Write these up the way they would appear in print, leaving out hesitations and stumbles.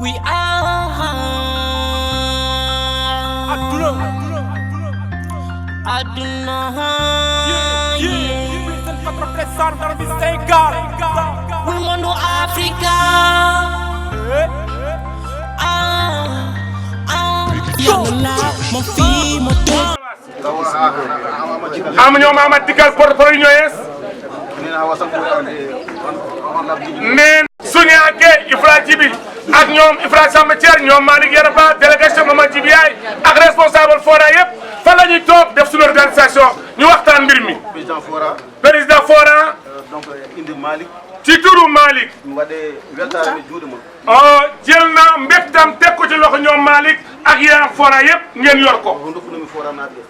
We are Aduna. We want Africa. am ñoom Amad Digal porte-parole ñoyes neen suñu àggee Ifra Jibi ak ñoom Ifra Samba Thier ñoom Malick Yaraba délégation Mama Jibi yaay ak responsable Fora yëpp fan la ñuy toog def suñu organisation ñu waxtaan mbir mi. président Fora donc indi Malick ci turu Malick waɗe weltare juuɗe mon jël na mbégtam teg ko ci loxo ñoom Malick ak yaa Fora yëpp ngeen yor ko. dokkunomi Fora naaɓe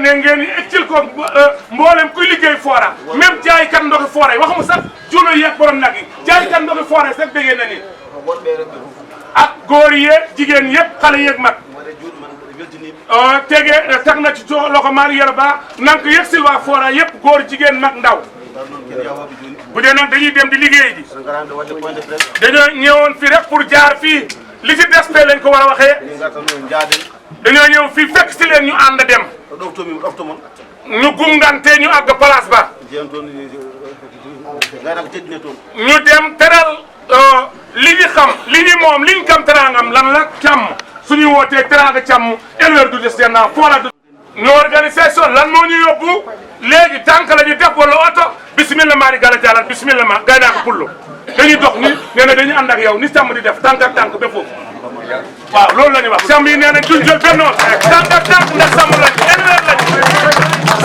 ne ngeen eccil ko mboolem kuy liggéey Fora même jaaykat ndoxi Fora yi waxuma sax juulo yeeg borom nag yi jaaykat ndoxi Fora yi sax déggee na ni woɗɓe rewɓe fof ak góor yeeg jigéen yëpp xale yeeg mag waɗe juuɗe man weltiniɓe tege tag na ci loxo Malick Yaraba nan ko yegsil waa Fora yëpp góor jigéen mag ndaw ɗon noon kene yahoɓe jooni bu dee nag dañuy dem di liggéey ji so garande waɗde point de presse dañoo ñëwoon fi rek pour jaar fii li ci des fee lañ ko war a waxee min garta no jaaden dañoo ñëw fii fekk si leen ñu ànd dem ɗo ɗoftomi mi ɗofto mon ñu gungante ñu àgg place ba jeyan toon gaynako teddine toon ñu dem teral li ñu xam li ñu moom li ñu kam terangam lan la càmm suñu wootee teranga càmm éleveur du des naa Fora du ñu organisation lan moo ñu yóbbu léegi tànk la ñu def wala oto bismillah maari gala jàllal bismillah ma gay naa ko pullo dañuy dox ni nee na dañuy ànd ak yow ni sàmm di def tànk ak tànk ba foofu waaw loolu la ñuy wax sàmm yi nee na duñ jël benn tànk ak tànk ndax sàmm lañ éleveur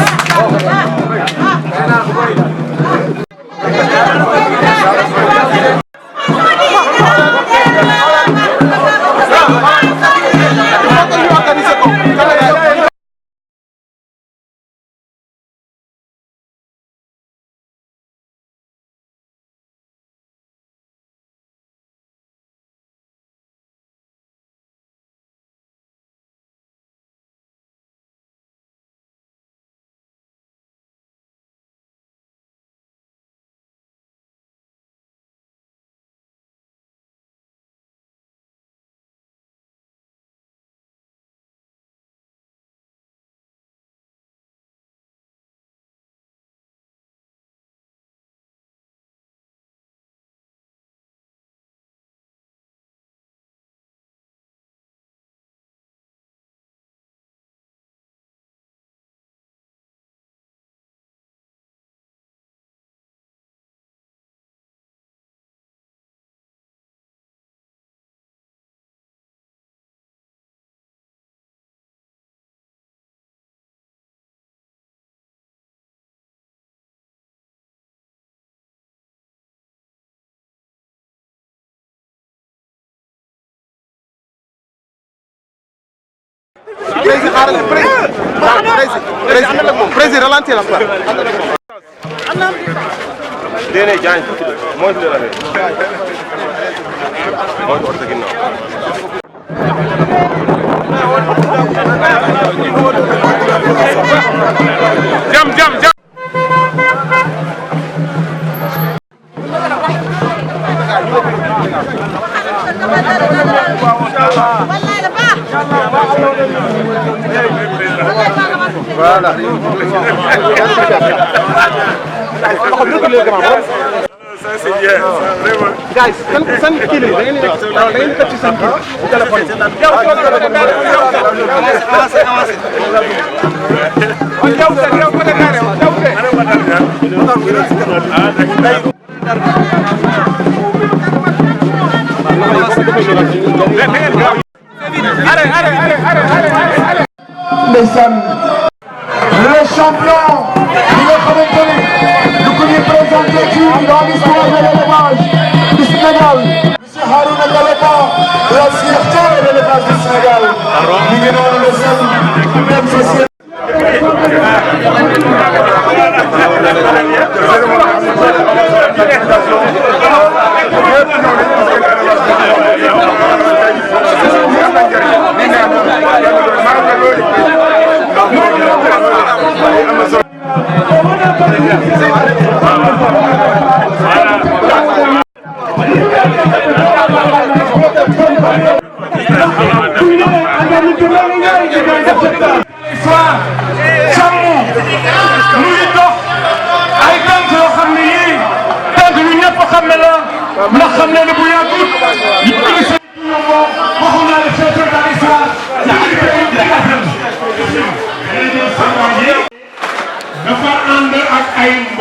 président ralentir la dene jaan mooy la rek mooy orta ginnaw jam jam jam voilà ça c'est bien vraiment guys san kili da ngeen di tëcc san kili téléphone le champion qui est commenté, nous connaissons présenté dans l'histoire de l'élevage du Sénégal. Monsieur Harouna Galeba, la fierté de l'élevage du Sénégal. Nous venons le seul, même société.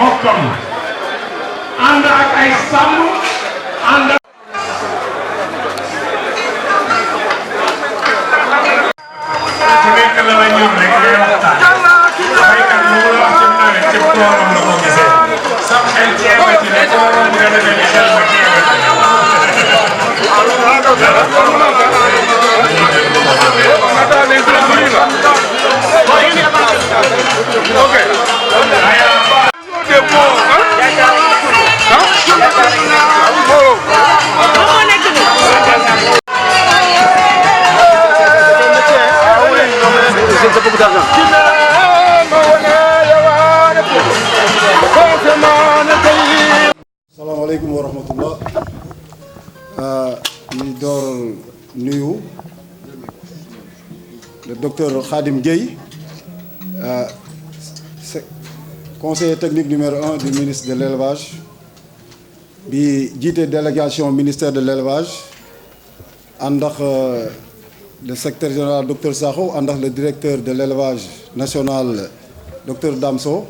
bokkam ànd ak ay sàmm ànd ak ku nekk la la ñor rek ngay waxtaan baykat lu la wax ci nawet ci toolam la ko gisee sax xel ceebati ne toolam nga defee ni xel ma ceebati salaamaaleykum wa rahmatullah ñu door nuyu le docteur Khadim Gueye conseiller technique numéro 1 du ministre de l'élevage bi jiite délégation ministère de l'élevage ànd ak le secrétaire général docteur Sakho ànd ak le directeur de l'élevage national docteur Damso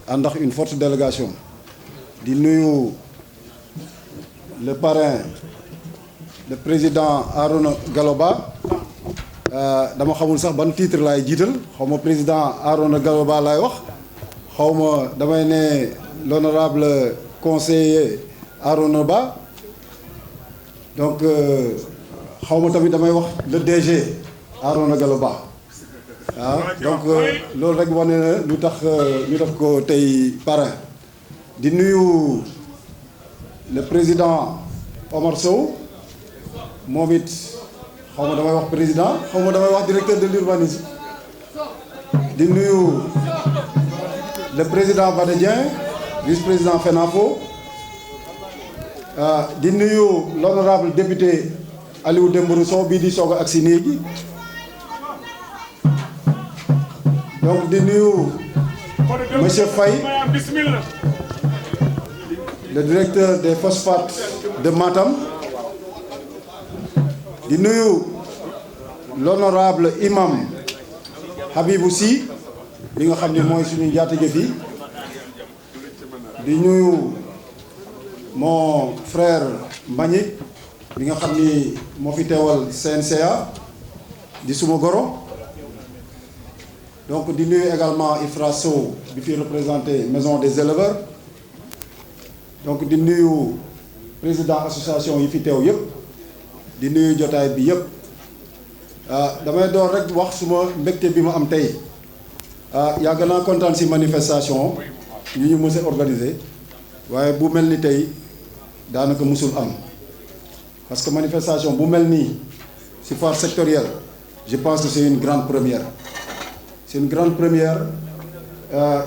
ànd ak une forte délégation di nuyu le parrain le président Arona Galoba dama xamul sax ban titre laay jiital xaw ma président Arona Galoba laay wax xaw ma damay ne l'honorable conseiller Arona Ba donc xaw ma tamit damay wax le DG Arona Galoba waaw donc loolu rek wane na lu tax ñu def ko tey parrain di nuyu le président Omar Sow moom it xaw ma damay wax président xaw ma damay wax directeur de l'urbanisme di nuyu le président Bada Dieng vice-président FENAFO di nuyu l'honorable député Aliou Dembourou Sow bii di soog a agsi léegi donc di nuyu monsieur Faye le directeur des phosphates de Matam di nuyu l'honorable imam Habibou Sy bi nga xam ne mooy suñu njaatige fii di nuyu mon frère Mbagnick bi nga xam ni moo fi teewal CNCA di suma goro donc di nuyu également Ifra Sow bi fi représenté maison des éleveurs donc di nuyu président association yi fi teew yëpp di nuyu jotaay bi yëpp damay door rek wax suma mbégte bi ma am tey yàgg naa kontaan ci manifestation yu ñu mës a organiser waaye bu mel ni tey daanaka mësul am parce que manifestation bu mel nii ci foire sectorielle je pense que c'est une grande première c'est une grande première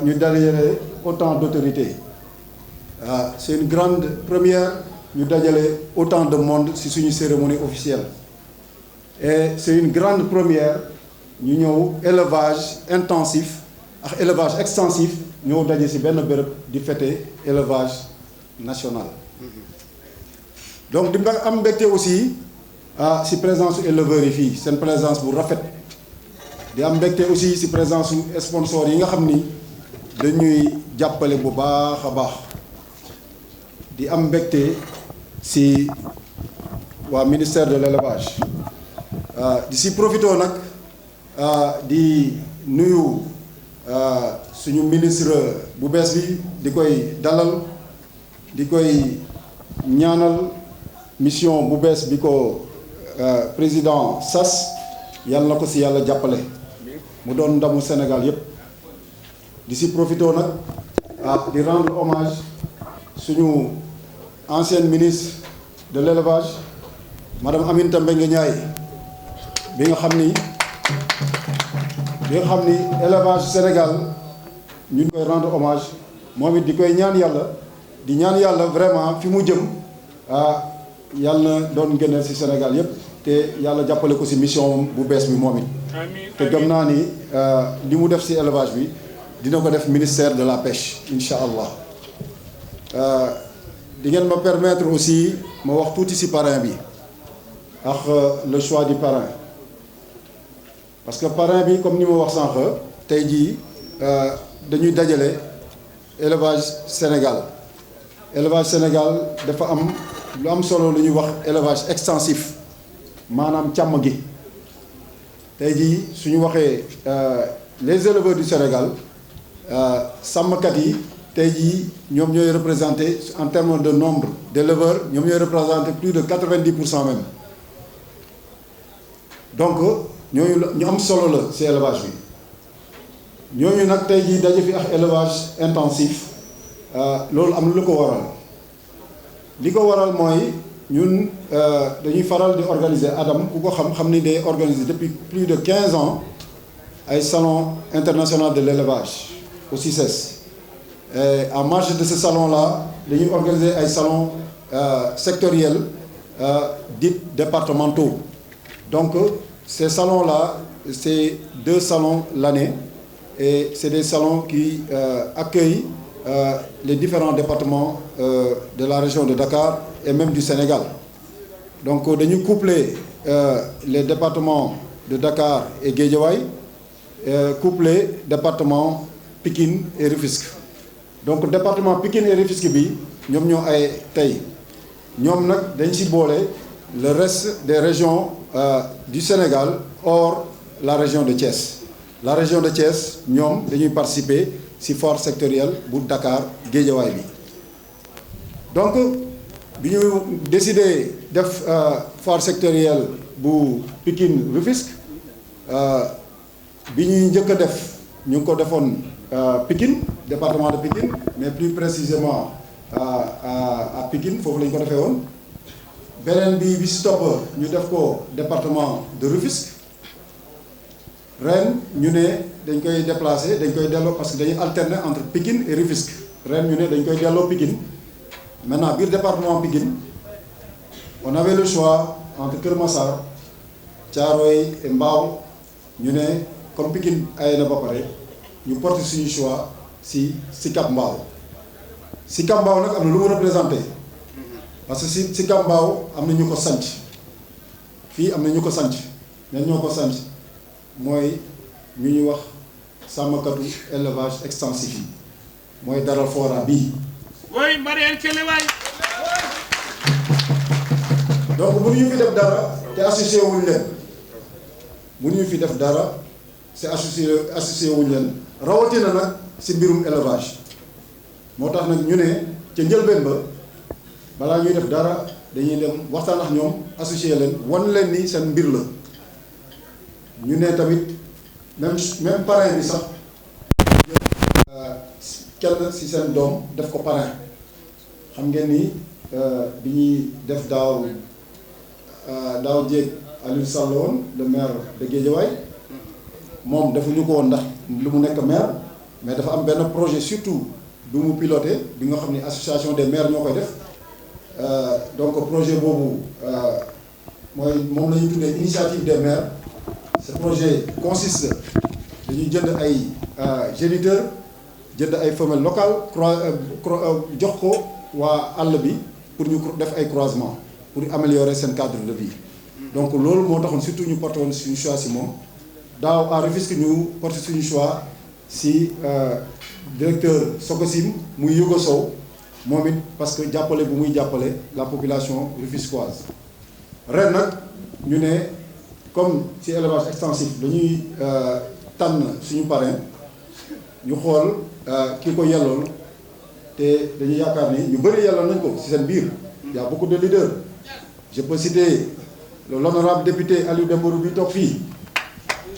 ñu dajale autant d'autorités c'est une grande première ñu dajale autant de monde ci suñu cérémonie officielle et c'est une grande première ñu ñëw élevage intensif ak élevage extensif ñëw daje ci benn bërëb di fêter élevage national donc di am mbégte aussi ci présence su éleveurs yi fii seen présence bu rafet di am mbégte aussi ci présence su sponsors yi nga xam ni dañuy jàppale bu baax a baax di am mbégte ci waa ministère de l'élevage di ci profité nag di nuyu suñu ministre bu bees bi di koy dalal di koy ñaanal mission bu bees bi ko président sas yàlla na ko ci yàlla jàppale mu doon ndamu Sénégal yépp di ci profité nag di rendre hommage suñu ancienne ministre de l'élevage madame Aminata Mbengue Ndiaye bi nga xam ni élevage Sénégal ñu koy rendre hommage moom it di koy ñaan yàlla vraiment fi mu jëm yàlla na doon gënal ci Sénégal yépp te yàlla jàppale ko ci mission bu bees bi moom it te gëm naa ni li mu def ci élevage bi dina ko def ministère de la pêche incha allah di ngeen ma permettre aussi ma wax tuuti ci parrain bi ak le choix du parrain parce que parrain bi comme ni ma wax sànq tey jii dañuy dajale élevage Sénégal élevage Sénégal dafa am lu am solo lu ñuy wax élevage extensif maanaam càmm gi tey jii suñu waxee les éleveurs du Sénégal sàmmkat yi tey jii ñoom ñooy représenté en termes de nombre d'éleveurs ñoom ñooy représenté plus de 90% même donc ñooñu ñu am solo la ci élevage bi ñooñu nag tey jii daje fi ak élevage intensif loolu am na lu ko waral li ko waral mooy ñun dañuy faral di organiser Adam ku ko xam ni day organiser depuis plus de 15 ans ay salon international de l'élevage au CICES. Et en marge de ce salon-là dañuy organiser ay salons sectoriels dits départementaux. Donc ces salons-là, c'est 2 salons l'année et c'est des salons qui accueillent les différents départements de la région de Dakar et même du Sénégal. Donc dañuy coupler les départements de Dakar et Guédiawaye, coupler département Pikine et Rufisque. Donc département Pikine et Rufisque bi ñoom ñoo ay tey ñoom nag dañ ci boole le reste des régions du Sénégal hors la région de Thiès. La région de Thiès ñoom dañuy participer ci foire sectorielle bu Dakar Guédiawaye bi. Donc bi ñu décidé def foire sectorielle bu Pikine Rufisque bi ñuy njëkk a def ñu ngi ko defoon Pikine département de Pikine mais plus précisément à Pikine foofu la ñu ko defee woon beneen bi si topp ñu def ko département de Rufisque ren ñu ne dañ koy déplacer dañ koy delloo parce que dañuy alterner entre Pikine et Rufisque ren ñu ne dañ koy delloo Pikine maintenant biir département Pikine on avait le choix entre Kër Massar Thiaroye et Mbao ñu ne comme Pikine ay na ba pare ñu porte suñu choix si Sicap Mbao Sicap Mbao nag am na lu mu représenté parce que si Sicap Mbao am na ñu ko sanc fii am na ñu ko sanc ñan ñoo ko sanc mooy ñu ñuy wax sàmmkatu élevage extensif yi mooy daral fora bii. oui Mariane Kelle waay. donc mënuñu fi def dara te associé wuñ leen mënuñu fi def dara c'est associé wuñ leen rawatina nag ci mbirum élevage moo tax nag ñu ne ca njëlbeen ba balaa ñuy def dara dañuy dem waxtaan ak ñoom associé leen wan leen ni seen mbir la ñu ne tamit même parrain bi sax kenn ci seen doom def ko parrain xam ngeen ni bi ñuy def daaw jéeg Aliou Sall woon le maire de Guédiawaye moom defuñu ko woon ndax lu mu nekk maire mais dafa am benn projet surtout du mu piloté bi nga xam ne association des maires ñoo koy def donc projet boobu mooy moom la ñuy tuddee initiative des maires ce projet consiste dañuy jënd ay géniteurs jënd ay femelles locales jox ko waa àll bi pour ñu def ay croisement pour améliorer seen cadre de vie donc loolu moo taxoon surtout ñu porté woon suñu choix si moom daaw à Rufisque ñu porté suñu choix si directeur Sokosim muy Yugo Sow moom it parce que jàppale bu muy jàppale la population rufisquoise ren nag ñu ne comme ci élevage extensif dañuy tànn suñu parrain ñu xool ki ko yellool te dañuy yaakaar ni ñu bëri yellool nañ ko ci seen biir y a beaucoup de leaders je peux citer l'honorable député Aliou Dembourou bi toog fii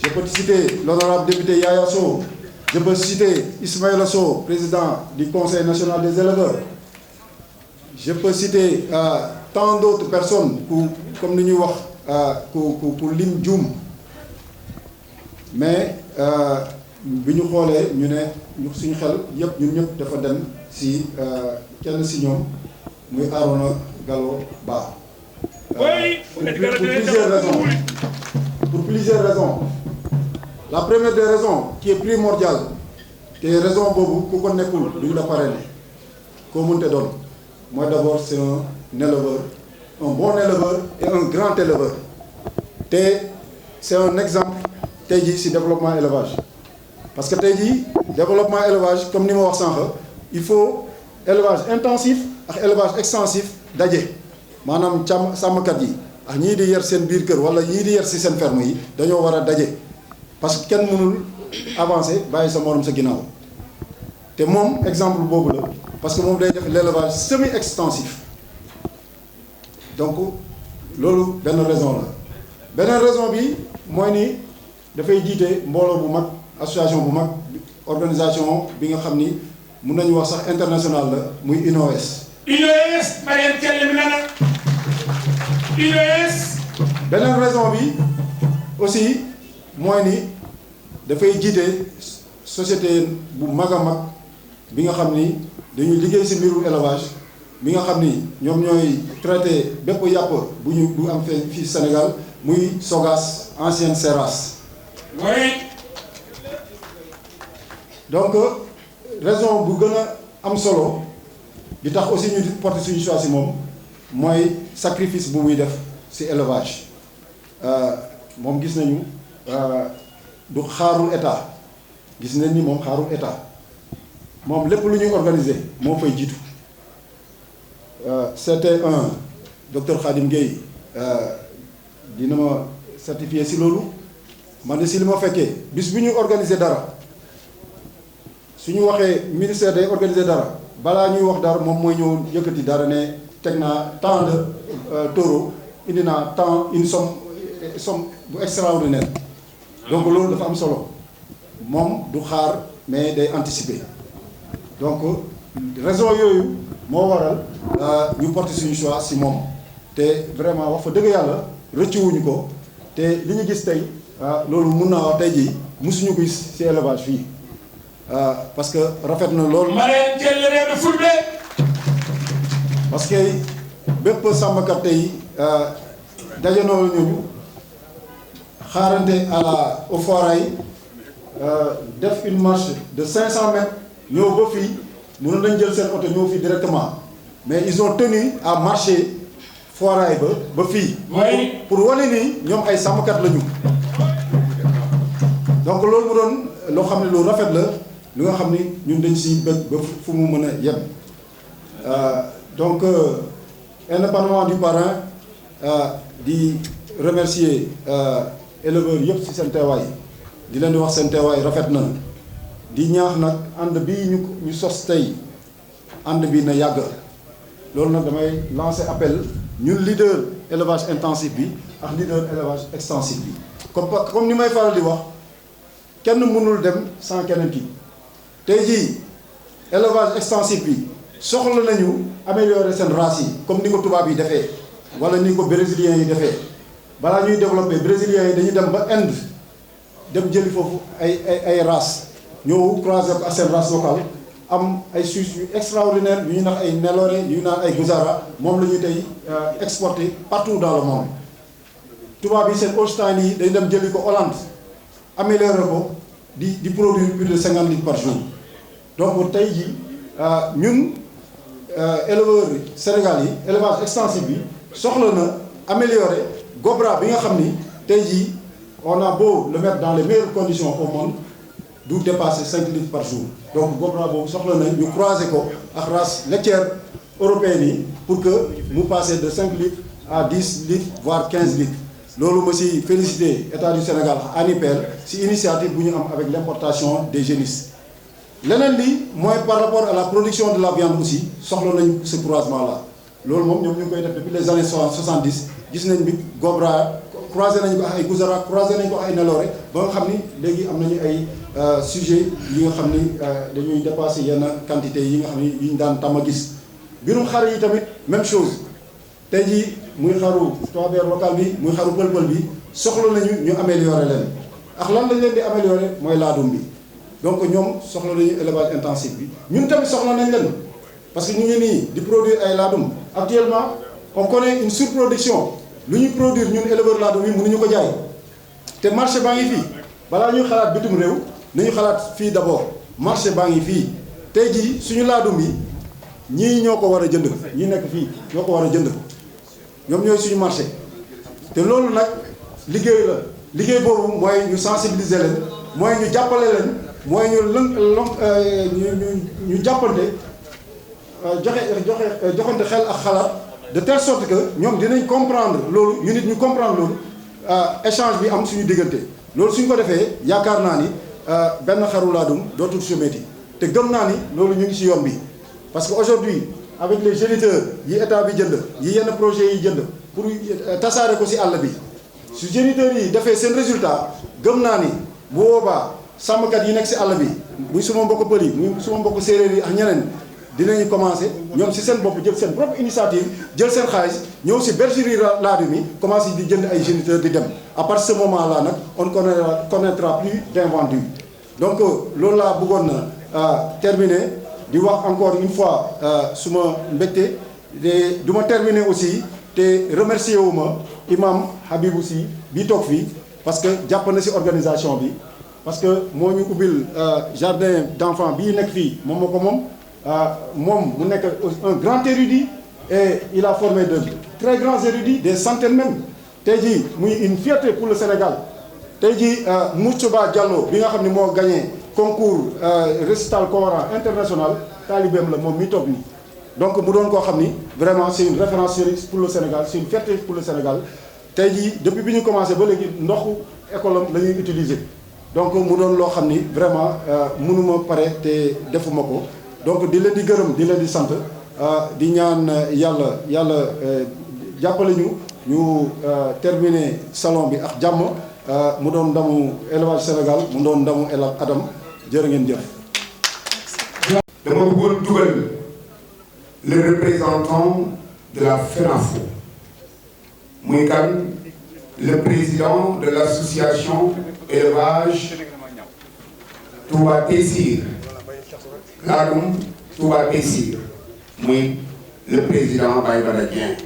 je peux citer l'honorable député Yaya Sow je peux citer Ismaïla Sow président du conseil national des éleveurs je peux citer tant d'autres personnes comme ni ñuy wax ku lim juum mais bi ñu xoolee ñu ne suñu xel yëpp ñun ñëpp dafa dem ci kenn ci ñoom muy Arona Gallo Ba pour plusieurs raisons la première des raisons qui est primordiale te raison boobu ku ko nekkul duñu la parrainer koo mënte doon mooy d'abord c'est un éleveur un bon éleveur et un grand éleveur te c'est un exemple tey jii ci développement élevage parce que tey jii développement élevage comme ni ma wax sànq il faut élevage intensif ak élevage extensif daje maanaam sàmmkat yi ak ñii di yar seen biir kër wala ñii di yar si seen ferme yi dañoo war a daje parce que kenn mënul avancer bàyyi sa morom sa ginnaaw te moom exemple boobu la parce que moom day def l'élevage semi extensif donc loolu benn raison la beneen raison bi mooy ni dafay jiite mbooloo bu mag association bu mag organisation bi nga xam ni mun nañu wax sax international la muy UNOS. UNOS Mariam Thiel mi nana UNOS. beneen raison bi aussi mooy ni dafay jiite société bu mag a mag bi nga xam ni dañuy liggéey ci mbiru élevage bi nga xam ni ñoom ñooy traité bépp yàpp bu am fii Sénégal muy Sogas ancienne Seras. oui. donc raison bu gën a am solo di tax aussi ñu porter suñu choix ci moom mooy sacrifice bu muy def ci élevage moom gis nañu du xaarul état gis nañ ni moom xaarul état moom lépp lu ñuy organiser moo fay jiitu c'était un docteur Khadim Gueye dina ma certifié ci loolu man de ci li ma fekkee bis bu ñuy organiser dara su ñu waxee ministère day organiser dara balaa ñuy wax dara moom mooy ñëw yëkkati dara ne teg naa tant de taureaux indi naa tant une somme bu extraordinaire donc loolu dafa am solo moom du xaar mais day anticiper donc raison yooyu moo waral ñu porter suñu choix ci moom te vraiment wax fa dëgg yàlla rëccuwuñu ko te li ñu gis tey loolu mun naa wax tey jii musuñu gis ci élevage fii parce que rafet na loolu. Mariam Thiel réew fulbe. parce que bépp sàmmkat tey dajanoo ñooñu xaarante au foirail def une marche de 500 mètres ñëw ba fii mënoon nañ jël seen oto ñëw fii directement mais ils ont tenu à marcher foirail ba fii. pour wane ni ñoom ay sàmmkat lañu. donc loolu mu doon loo xam ne lu rafet la lu nga xam ni ñun dañ si bëgg ba fu mu mën a yem donc indépendamment du parrain di remercier éleveurs yëpp si seen teewaay di leen di wax seen teewaay rafet na di ñaax nag ànd bi ñu sos tey ànd bi na yàgg loolu nag damay lancer appel ñun leader élevage intensif bi ak leader élevage extensif bi comme ni may faral di wax kenn mënul dem sans keneen ki tey jii élevage extensif bi soxla nañu améliorer seen race yi comme ni ko tubaab yi defee wala ni ko brésiliens yi defee balaa ñuy développer brésiliens yi dañuy dem ba Inde dem jëli foofu ay race ñëw croiser ko ak seen race locale am ay suisse yu extraordinaire yu ñu naan ay Nelore yu ñu naan ay Guzara moom la ñuy tey exporter partout dans le monde tubaab yi seen Holstein yi dañu dem jëli ko Hollande améliorer ko di produire plus de 50 litres par jour donc tey jii ñun éleveurs Sénégal yi élevage extensif bi soxla na améliorer Gobra bi nga xam ni tey jii on a beau le mettre dans les meilleures conditions au monde du dépasser 5 litres par jour donc Gobra boobu soxla na ñu croiser ko ak race laitière européenne yi pour que mu passer de 5 litres à 10 litres voire 15 litres loolu ma si féliciter état du Sénégal ANIPEL si initiative bu ñu am avec l'importation des génisses leneen li mooy par rapport à la production de la viande aussi soxla nañu ce croisement là loolu moom ñoom ñu ngi koy def depuis les années 70 gis nañ bi Gobra croisé nañu ko ak ay Guzara croisé nañu ko ak ay Nelore ba nga xam ni léegi am nañu ay sujet yi nga xam ni dañuy dépasser yenn quantité yi nga xam ni yi ñu daan tàmm a gis mbirum xar yi tamit même chose tey jii muy xaru toiber local bi muy xaru pël-pël bi soxla nañu ñu améliorer leen ak lan lañ leen di améliorer mooy laadum bi donc ñoom soxla nañu élevage intensif bi ñun tamit soxla nañ leen parce que ñu ngi nii di produire ay laadum actuellement on connaît une surproduction lu ñuy produire ñun éleveur laadum yi mënuñu ko jaay te marché baa ngi fii balaa ñuy xalaat bitum réew nañu xalaat fii d'abord marché baa ngi fii tey jii suñu laadum yi ñii ñoo ko war a jënd ñi nekk fii ñoo ko war a jënd ñoom ñooy suñu marché te loolu nag liggéey la liggéey boobu mooy ñu sensibiliser leen mooy ñu jàppale leen mooy ñu jàppante joxante xel ak xalaat de telle sorte que ñoom dinañ comprendre loolu ñu nit ñu comprendre loolu échange bi am suñu diggante loolu suñ ko defee yaakaar naa ni benn xaru laadum dootul seméti te gëm naa ni loolu ñu ngi ci yoon bi parce que aujourd'hui avec les géniteurs yi état bi jënd yi yenn projets yi jënd pour tasaare ko ci àll bi su géniteurs yi defee seen résultat gëm naa ni bu boobaa sàmmkat yi nekk ci àll bi muy suma mbokk pël yi muy suma mbokk séeréer yi ak ñeneen dinañu commencer ñoom ci seen bopp jël seen propre initiative jël seen xaalis ñëw ci bergerie laadum yi commencer di jënd ay géniteurs di dem à partir de ce moment là nag on connaîtra plus d'invendus donc loolu laa bëggoon na terminer di wax encore une fois suma mbégte te du ma terminer aussi te remercier wu ma imam Habibou Sy bi toog fii parce que jàpp na ci organisation bi parce que moo ñu ubbil jardin d'enfants bii nekk fii moom moo ko moom mu nekk un grand érudit et il a formé de très grands érudits des centaines même tey jii muy une fierté pour le Sénégal tey jii Moustapha Diallo bi nga xam ne moo gagné concours récital Coran international taalibeem la moom mi toog nii donc mu doon koo xam ni vraiment c'est une référence pour le Sénégal c'est une fierté pour le Sénégal tey jii depuis bi ñu commencé ba léegi ndoxu école am la ñuy utiliser donc mu doon loo xam ni vraiment mënuma pare te defuma ko donc di leen di gërëm di leen di sant di ñaan yàlla jàppale ñu terminer salon bi ak jàmm mu doon ndamu élevage Sénégal mu doon ndamu Adam jërë ngeen jëf. dama bëggoon dugal le représentant de la FENAFO muy kan le président de l'association élevage Touba Tessir Ladoum Touba Tessir muy le président Baye Bada Dieng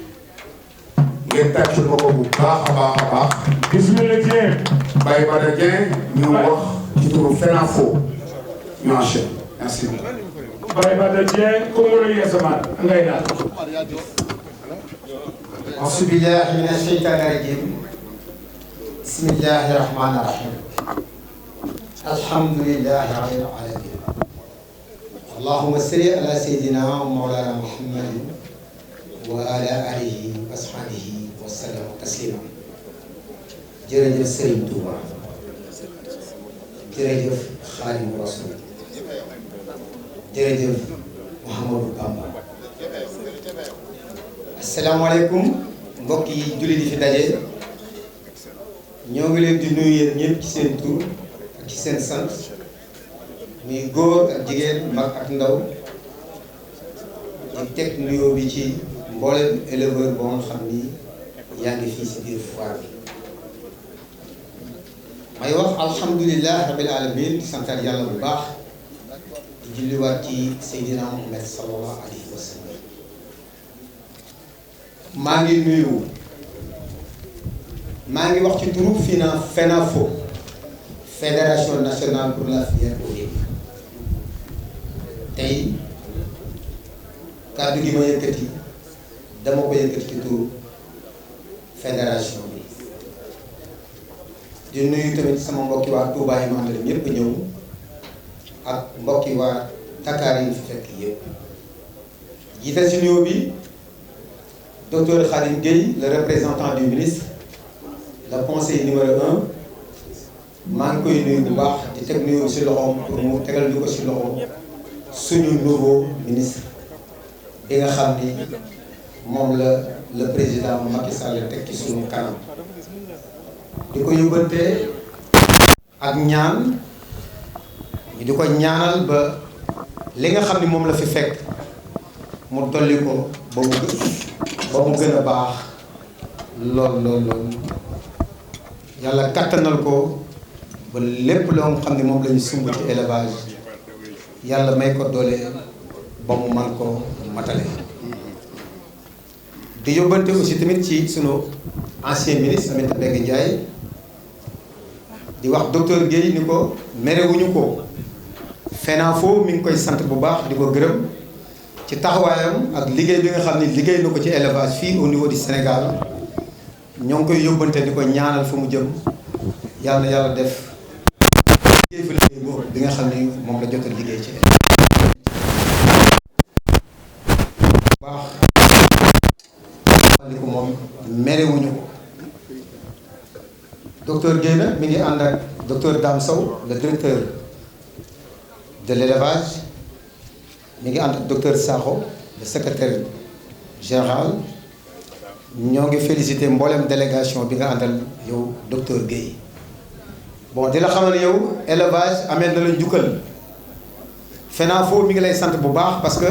ngeen tàcc ko bu baax a baax. bismillah Dieng. Baye Bada Dieng ñu wax ci turu FENAFO ñu enchaîne merci. Baye Bada Dieng ko mo lay sama ngay daal. A'uuzu billaahi mina shaytaani rajiim. Bismillaahi rahmaani rahiim. Alhamdulillaahi rabbil aalamiin. Allahumma salli ala sayyidina wa mawlana Muhammadin wa ala alihi wa ashabihi wa sallam taslima. Jërëjëf Serigne Touba. Jërëjëf Xaadimu Rasuul. Jërëjëf Mouhamadou Bamba. Asalaamaaleykum mbokk yi jullit yi fi daje ñoo ngi leen di nuyu yéen ñëpp ci seen tur ak ci seen sant muy góor ak jigéen mag ak ndaw di teg nuyoo bi ci mboolem éleveur boo nga xam ni yaa ngi fii si biir foire bi may wax alhamdulilah rabbil alamin di santal yàlla bu baax di julliwaat ci Seydina Muhammad sallallahu alayhi wa sallam. maa ngi wax ci turu FENAFO fédération nationale pour la filière ovine tey kàddu gi ma yëkkati dama ko yëkkati ci turu fédération bi di nuyu tamit sama mbokki waa Touba yi ma àndal ñëpp ñëw ak mbokki waa Dakar yi fi fekk yëpp jiital si nuyoo bi Docteur Khadim Gueye, le représentant du ministre, le conseiller numéro 1, maa ngi koy nuyu bu baax di teg nuyu si loxoom pour mu tegal ñu ko si loxoom suñu nouveau ministre bi nga xam ni moom la le président Macky Sall teg ci suñu kanam di ko yóbbante ak ñaan ñu di ko ñaanal ba li nga xam ni moom la fi fekk mu dolli ko ba mu gën a baax lool yàlla kattanal ko ba lépp loo xam ne moom la ñu sumb ci élevage yàlla may ko doole ba mu man ko matale. di yóbbante aussi tamit ci sunu ancien ministre Aminata Mbengue Ndiaye di wax docteur Guèye ni ko merewuñu ko FENAFO mi ngi koy sant bu baax di ko gërëm ci taxawaayam ak liggéey bi nga xam ne liggéey na ko ci élevage fii au niveau du Sénégal ñoo ngi koy yóbbante di ko ñaanal fu mu jëm yàlla def liggéey fa liggéey boobu bi nga xam ne moom la jot a liggéey ci baax li ko moom merewuñu ko. docteur Guèye nag mi ngi ànd ak docteur Dame Sow le directeur de l'élevage mi ngi ànd ak docteur Sakho le secrétaire général. ñoo ngi félicité mboolem délégation bi nga àndal yow docteur Guèye bon di la xamal ne yow élevage amee na la njukkal FENAFO mi ngi lay sant bu baax parce que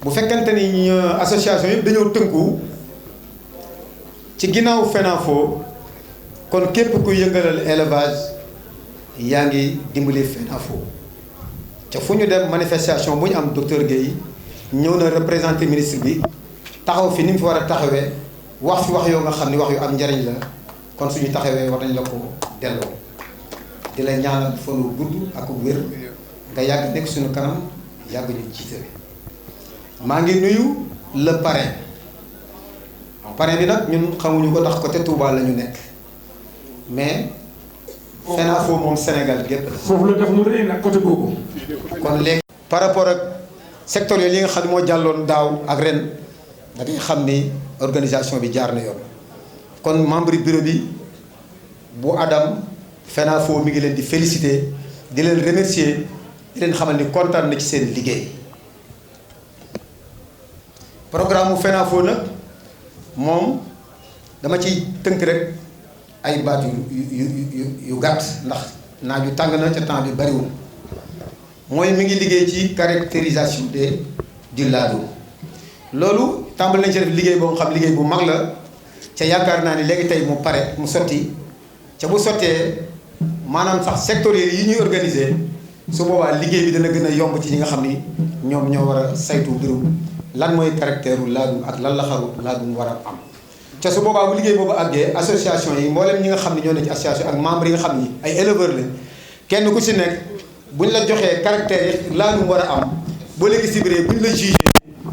bu fekkente ni association yëpp dañoo tënku ci ginnaaw FENAFO kon képp ku yëngalal élevage yaa ngi dimbali FENAFO ca fu ñu dem manifestation bu ñu am docteur Guèye ñëw na représenté ministre bi taxaw fi ni mu fi war a taxawee wax fi wax yoo nga xam ni wax yu am njariñ la kon suñu taxawee war nañ la ko delloo di la ñaanal fanu gudd ak wér nga yàgg nekk suñu kanam yàgg ñu jiite maa ngi nuyu le parrain parrain bi nag ñun xamuñu ko ndax côté Touba la ñu nekk mais FENAFO moom Sénégal gépp la. foofu la def mu rëy nag côté boobu. kon léegi par rapport ak secteur yooyu li nga xam ne moo jàlloon daaw ak ren. da ngay xam ni organisation bi jaar na yoon kon membre bureau bi bu Adam FENAFO mi ngi leen di féliciter di leen remercier di leen xamal ni kontaan na ci seen liggéey programme mu FENAFO nag moom dama ciy tënk rek ay baat yu gàtt ndax naaj yu tàng na ca temps bi bariwul mooy mi ngi liggéey ci caractérisation du laadum loolu tàmbali nañ ci def liggéey boo xam liggéey bu mag la ca yaakaar naa ni léegi tey mu pare mu sotti ca bu sottee maanaam sax sectoriels yi ñuy organiser su boobaa liggéey bi dana gën a yomb ci ñi nga xam ni ñoom ñoo war a saytu mbirum lan mooy caractère laadum ak lan la xaru laadum war a am. ca su boobaa bu liggéey boobu àggee association yi mboolem ñi nga xam ne ñoo ne ci association ak membres yi nga xam ni ay éleveurs lañ kenn ku ci nekk buñ la joxee caractère yi laadum war a am boo léegi si biir buñ la jugé.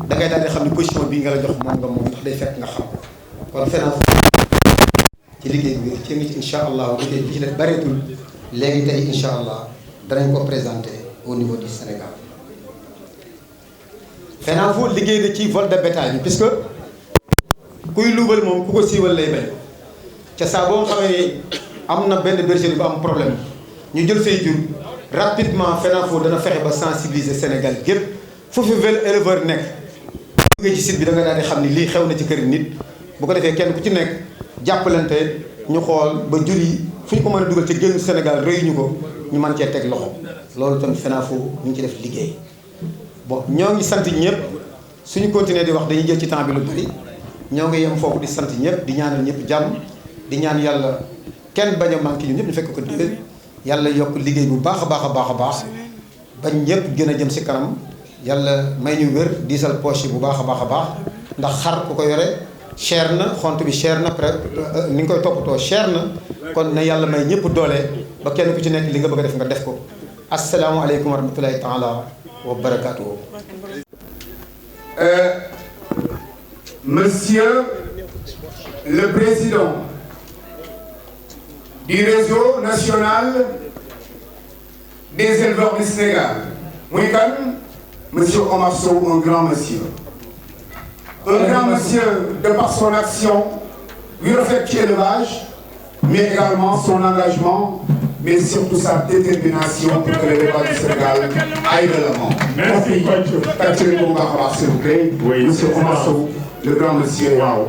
da ngay daal di xam ne position bii nga la jox moom nga moom ndax day fekk nga xam kon FENAFO ci liggéey bi ci ngi incha allah liggéey bi ci def bareetul léegi tey incha allah danañ ko présenter au niveau du Sénégal. FENAFO liggéey na ci vol de bétail bi puisque kuy luubal moom ku ko siiwal lay bañ ca saa boo xamee ni am na benn bergerie bu am problème ñu jël say jur rapidement FENAFO dana fexe ba sensibiliser Sénégal gépp foofu éleveur nekk. nga ci site bi da nga daal di xam ni lii xew na ci kër nit bu ko defee kenn ku ci nekk jàppalante ñu xool ba jur yi fu ñu ko mën a dugal ci génn Sénégal rëyuñu ko ñu mën cee teg loxo loolu tam FENAFO ñu ngi ci def liggéey bon ñoo ngi sant ñëpp suñu continuer di wax dañuy jël ci temps bi lu bari ñoo ngi yem foofu di sant ñëpp di ñaanal ñëpp jàmm di ñaan yàlla kenn bañ a manqué ñun ñëpp ñu fekk ko déwén yàlla yokk liggéey bu baax a baax a baax a baax bañ ñëpp gën a jëm si kanam yàlla may ñu wér diisal poche yi bu baax a baax a baax ndax xar ku ko yore cher na xont bi cher na ni nga koy toppatoo cher na kon na yàlla may ñëpp doole ba kenn ku ci nekk li nga bëgg a def nga def ko asalaamualeykum wa rahmatulahi taala wa barakaatuhu. Monsieur le Président du réseau national des éleveurs du Sénégal muy kan Monsieur Omar Sow, un grand monsieur. Un grand monsieur de par son action, lui reflète l'élevage, mais également son engagement, mais surtout sa détermination pour que l'élevage du Sénégal aille de l'avant. Merci. S'il vous plaît. Oui, monsieur Omar Sow, le grand monsieur. Wow.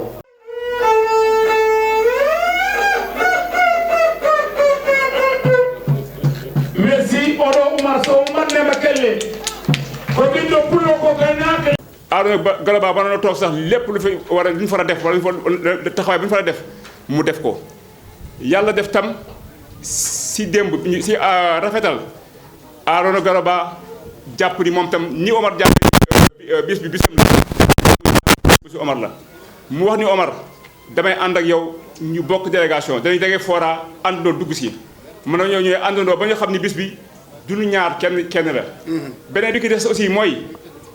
Merci, Omar Sow, Adama Gallo Ba na toog sax lépp lu fi war a lu ñu fa def wala taxawaay bi ñu fa def mu def ko yàlla def tam si démb si rafetal Adama Gallo Ba jàpp ni moom tam ni Omar jàpp bis bi bisam la bisu Omar la mu wax ni Omar damay ànd ak yow ñu bokk délégation dañuy degee fora àndandoo dugg si mën na ñoo ñëwee àndandoo ba nga xam ni bis bi duñu ñaar kenn la beneen bi ki des aussi mooy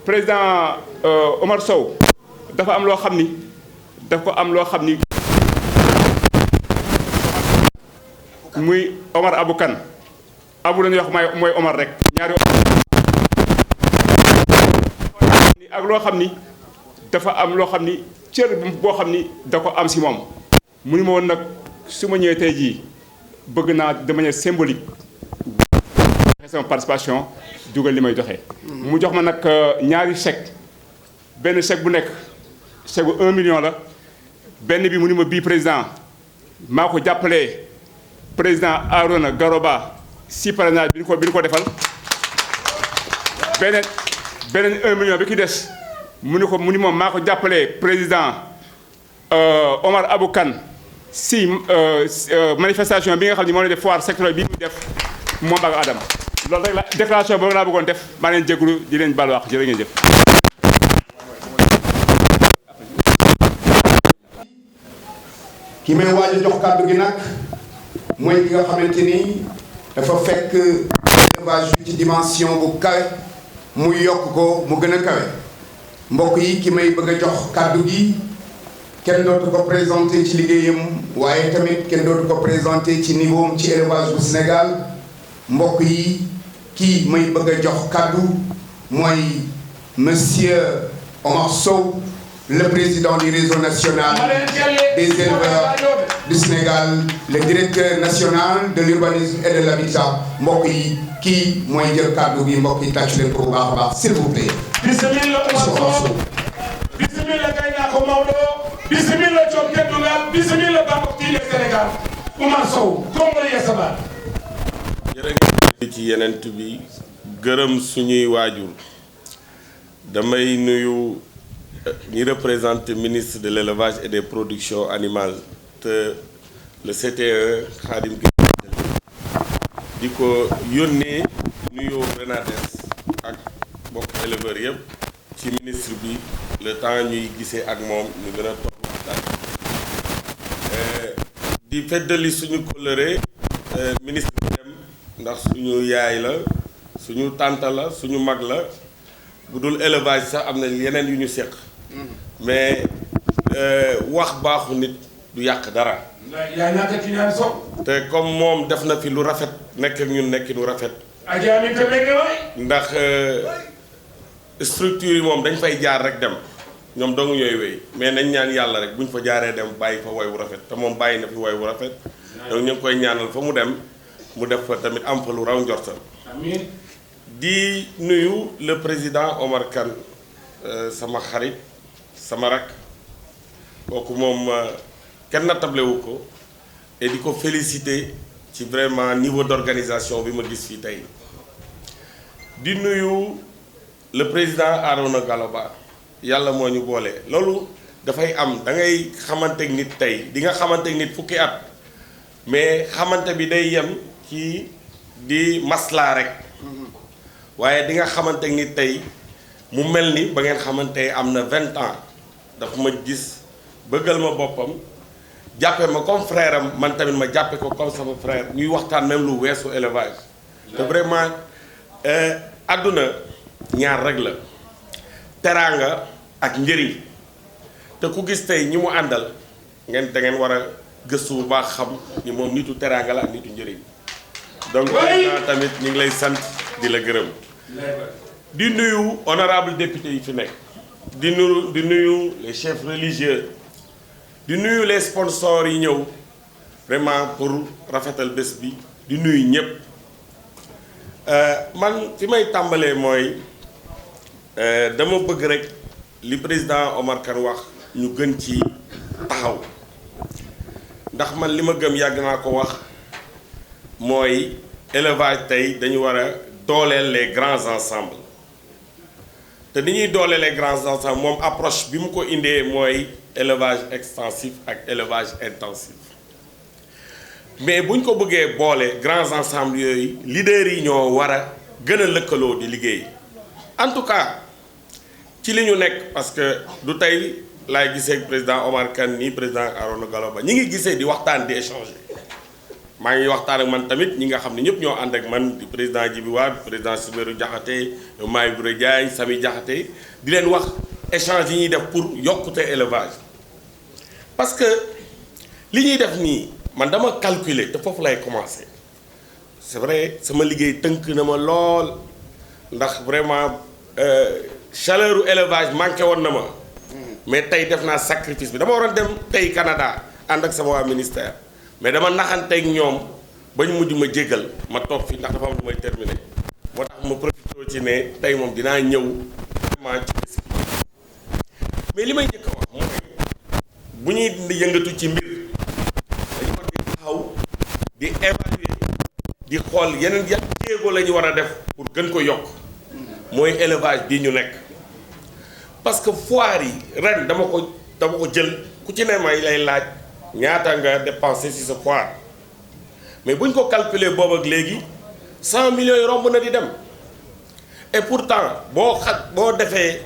président Omar Sow dafa am loo xam ni daf ko am loo xam ni muy Omar Abou Kane Abu lañuy wax mooy Omar rek ñaari ak loo xam ni dafa am loo xam ni cër boo xam ni da ko am si moom mu ni ma woon nag su ma ñëwee tey jii bëgg naa de manière symbolique sama participation dugal li may joxe. mu jox ma nag ñaari chèque benn chèque bu nekk chèque bu 1 million la benn bi mu ni ma bii président maa ko jàppalee président Arona Garoba si parrainage bi ñu ko defal beneen 1 million bi ki des mu ni moom maa ko jàppalee président Omar Abou Kane si manifestation bi nga xam ne moo leen def foire sectorielle bi mu def moom ak Adama loolu rek la déclaration boobu laa bëggoon def maa leen jégalu di leen baal wax jërë ngeen jëf. ki may waaj a jox kàddu gi nag mooy ki nga xamante ni dafa fekk élevage bi ci dimension bu kawe muy yokk ko mu gën a kawe mbokk yi ki may bëgg a jox kàddu gi kenn dootu ko présenté ci liggéeyam waaye tamit kenn dootu ko présenté ci niveau am ci élevage bu Sénégal mbokk yi kii may bëgg a jox kàddu mooy monsieur Omar Sow le président du réseau national des éleveurs du Sénégal le directeur national de l'urbanisme et de l'habitat mbokk yi kii mooy jël kàddu gi mbokk yi tàccu leen ko bu baax a baax s'il vous plaît. bismillah Omar Sow bismillah Gaynako Maodo bismillah Diop Kedungal bismillah Bambok Tile Sénégal Omar Sow Kongole Yesaba. jërëjëf ci yeneen bi gërëm suñuy waajur damay nuyu ñi représenté ministre de l'élevage et des productions animales te le CTE Khadim Gueye di ko yónnee nuyoo Renades ak mbokk éleveurs yëpp ci ministre bi le temps ñuy gisee ak moom ñu gën a toog waxtaan di feddali suñu kóllëre ministre bi dem ndax suñu yaay la suñu tànta la suñu mag la bu dul élevage sax am na yeneen yu ñu seq mais wax baaxu nit du yàq dara. yaa ñàkk ci ñaari so. te comme moom def na fi lu rafet nekk ak ñun nekki lu rafet. ajaami te nekk waay. ndax structure yi moom dañ fay jaar rek dem ñoom dong ñooy wéy mais nañ ñaan yàlla rek buñ fa jaaree dem bàyyi fa woy wu rafet te moom bàyyi na fi woy wu rafet donc ñu ngi koy ñaanal fa mu dem mu def fa tamit am fa lu raw njortal. amiin. di nuyu le président Omar Kane sama xarit sama rak kooku moom kenn nattable wu ko et di ko féliciter ci vraiment niveau d'organisation bi ma gis fii tey di nuyu le président Arona Galoba yàlla moo ñu boole loolu dafay am da ngay xamante nit tey di nga xamante nit fukki at mais xamante bi day yem ci di maslaa rek waaye di nga xamante nit tey mu mel ni ba ngeen xamante am na 20 ans dafa ma gis bëggal ma boppam jàppe ma comme frère am man tamit ma jàppe ko comme sama frère ñuy waxtaan même lu weesu élevage te vraiment àdduna ñaar rek la teraanga ak njëriñ te ku gis tey ñi mu àndal da ngeen war a gëstu bu baax xam ni moom nitu teraanga la ak nitu njëriñ donc tamit ñu ngi lay sant di la gërëm di nuyu honorable député yi fi nekk di nuyu les chefs religieux di nuyu les sponsors yi ñëw vraiment pour rafetal bés bi di nuyu ñëpp man fi may tàmbalee mooy dama bëgg rek li président Omar Kane wax ñu gën ci taxaw ndax man li ma gëm yàgg naa ko wax mooy élevage tey dañu war a dooleel les grands ensembles te ni ñuy dooleel les grands ensembles moom approche bi mu ko indee mooy élevage extensif ak élevage intensif mais bu ñu ko bëggee boole grands ensembles yooyu leaders yi ñoo war a gën a lëkkaloo di liggéey en tout cas ci li ñu nekk parce que du tey laay gisee ak président Omar Kane nii président Arona Galoba ñi ngi gisee di waxtaan di échanger maa ngi waxtaan ak man tamit ñi nga xam ne ñëpp ñoo ànd ak man di président Djibi Wade président Soumerou Diakhaté Maye Bouré Diagne Sami Diakhaté di leen wax échange yi ñuy def pour yokkute élevage parce que li ñuy def nii man dama calculer te foofu lay commencer c'est vrai sama liggéey tënk na ma lool ndax vraiment chaleur u élevage manqué woon na ma mais tey def naa sacrifice bi dama waroon dem tey Canada ànd ak sama waa ministère mais dama naxanteeg ñoom ba ñu mujj ma jéggal ma toog fii ndax dafa am lu may terminer moo tax ma profité ci ne tey moom dinaa ñëw vraiment ci bés bi mais li may njëkk a wax mooy bu ñuy yëngatu ci mbir dañu war di taxaw di évaluer di xool yeneen yan jéego la ñu war a def pour gën ko yokk mooy élevage bii ñu nekk parce que foire yi ren dama ko jël ku ci ne may lay laaj ñaata nga dépensé ci sa foire mais bu ñu ko calculer boobu ak léegi 100 millions yi romb na di dem et pourtant boo defee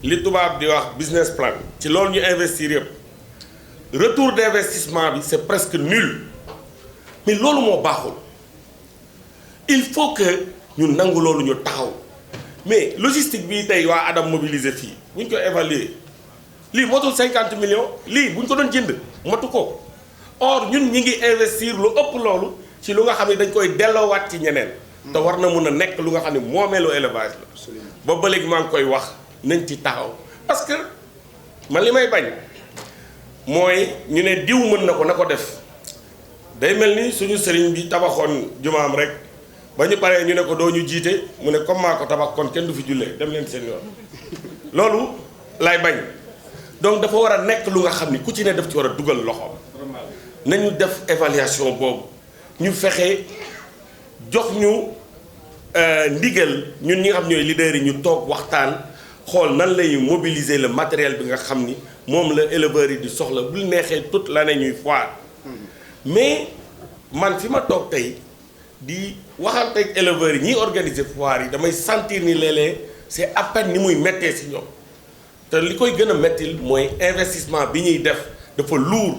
li tubaab di wax business plan ci loolu ñu investir yëpp retour d'investissement bi c'est presque nul mais loolu moo baaxul il faut que ñu nangu loolu ñu taxaw mais logistique bi tey waa Adam mobilisé fii bu ñu ko évaluer lii motul 50 millions lii bu ñu ko doon jënd motu ko or ñun ñi ngi investir lu ëpp loolu ci lu nga xam ne dañ koy delloowaat ci ñeneen te war na mun a nekk lu nga xam ne moomeelu élevage la ba ba léegi maa ngi koy wax nañ ci taxaw parce que man li may bañ mooy ñu ne diw mën na ko def day mel ni suñu sëriñ bi tabaxoon jumaam rek ba ñu paree ñu ne ko doo ñu jiite mu ne comme maa ko tabax kon kenn du fi jullee dem leen seen yoon loolu lay bañ donc dafa war a nekk lu nga xam ni ku ci ne daf ci war a dugal loxoom nañu def évaluation boobu ñu fexe jox ñu ndigal ñun ñi nga xam ñooy leaders yi ñu toog waxtaan xool nan lay mobiliser le matériel bi nga xam ni moom la éleveurs yi di soxla bu neexee toute l'année ñuy foire mais man fi ma toog tey di waxante ak éleveurs yi ñiy organiser foire yi damay sentir ni léeg-léeg c'est à peine ni muy méttee ci ñoom te li koy gën a mettil mooy investissement bi ñuy def dafa lourd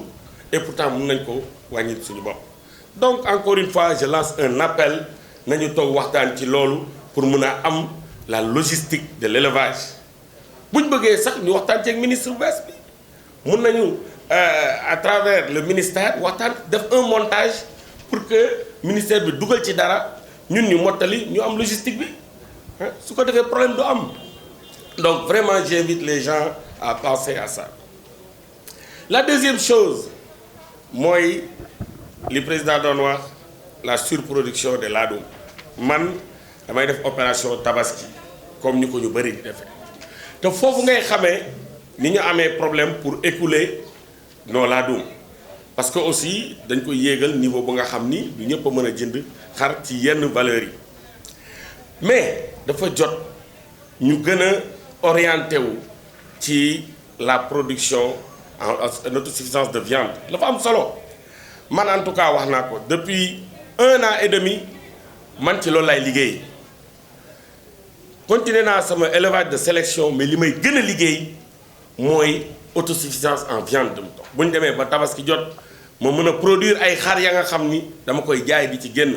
et pourtant mun nañ ko wàññi suñu bopp donc encore une fois je lance un appel nañu toog waxtaan ci loolu pour mun a am la logistique de l'élevage bu ñu bëggee sax ñu waxtaan ci ak ministre bu bees bi mun nañu à travers le ministère waxtaan def un montage pour que ministère bi dugal ci dara ñun ñu mottali ñu am logistique bi su ko defee problème du am donc vraiment j'invite les gens à penser à ça la deuxième chose mooy li président doon wax la surproduction de laadum man damay def opération tabaski comme ni ko ñu bëri di defee te foofu ngay xamee ni ñu amee problème pour écouler nos laadum parce que aussi dañ koy yéegal niveau ba nga xam ni du ñëpp a mën a jënd xar ci yenn valeurs yi mais dafa jot ñu gën a orienté wu ci la production en autosuffisance de viande dafa am solo man en tout cas wax naa ko depuis 1 an et demi man ci loolu laay liggéey continuer naa sama élevage de sélection mais li may gën a liggéey mooy autosuffisance en viande de mouton bu ñu demee ba tabaski jot ma mën a produire ay xar ya nga xam ni dama koy jaay di ci génn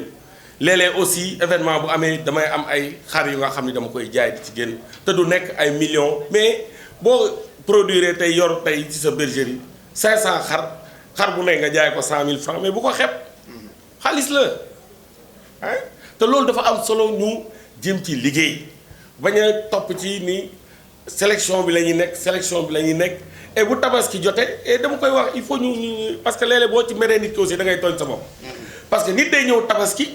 léeg-léeg aussi événement bu amee damay am ay xar yu nga xam ni dama koy jaay di ci génn te du nekk ay millions mais boo produire tey yor tey ci sa bergerie 500 xar bu ne nga jaay ko 100 000 francs mais bu ko xeeb xaalis la ah te loolu dafa am solo ñu jëm ci liggéey bañ a topp ci ni sélection bi la ñuy nekk et bu tabaski jotee et dama koy wax il faut ñu parce que léeg-léeg boo ci meree nit ki aussi da ngay tooñ sa bopp parce que nit day ñëw tabaski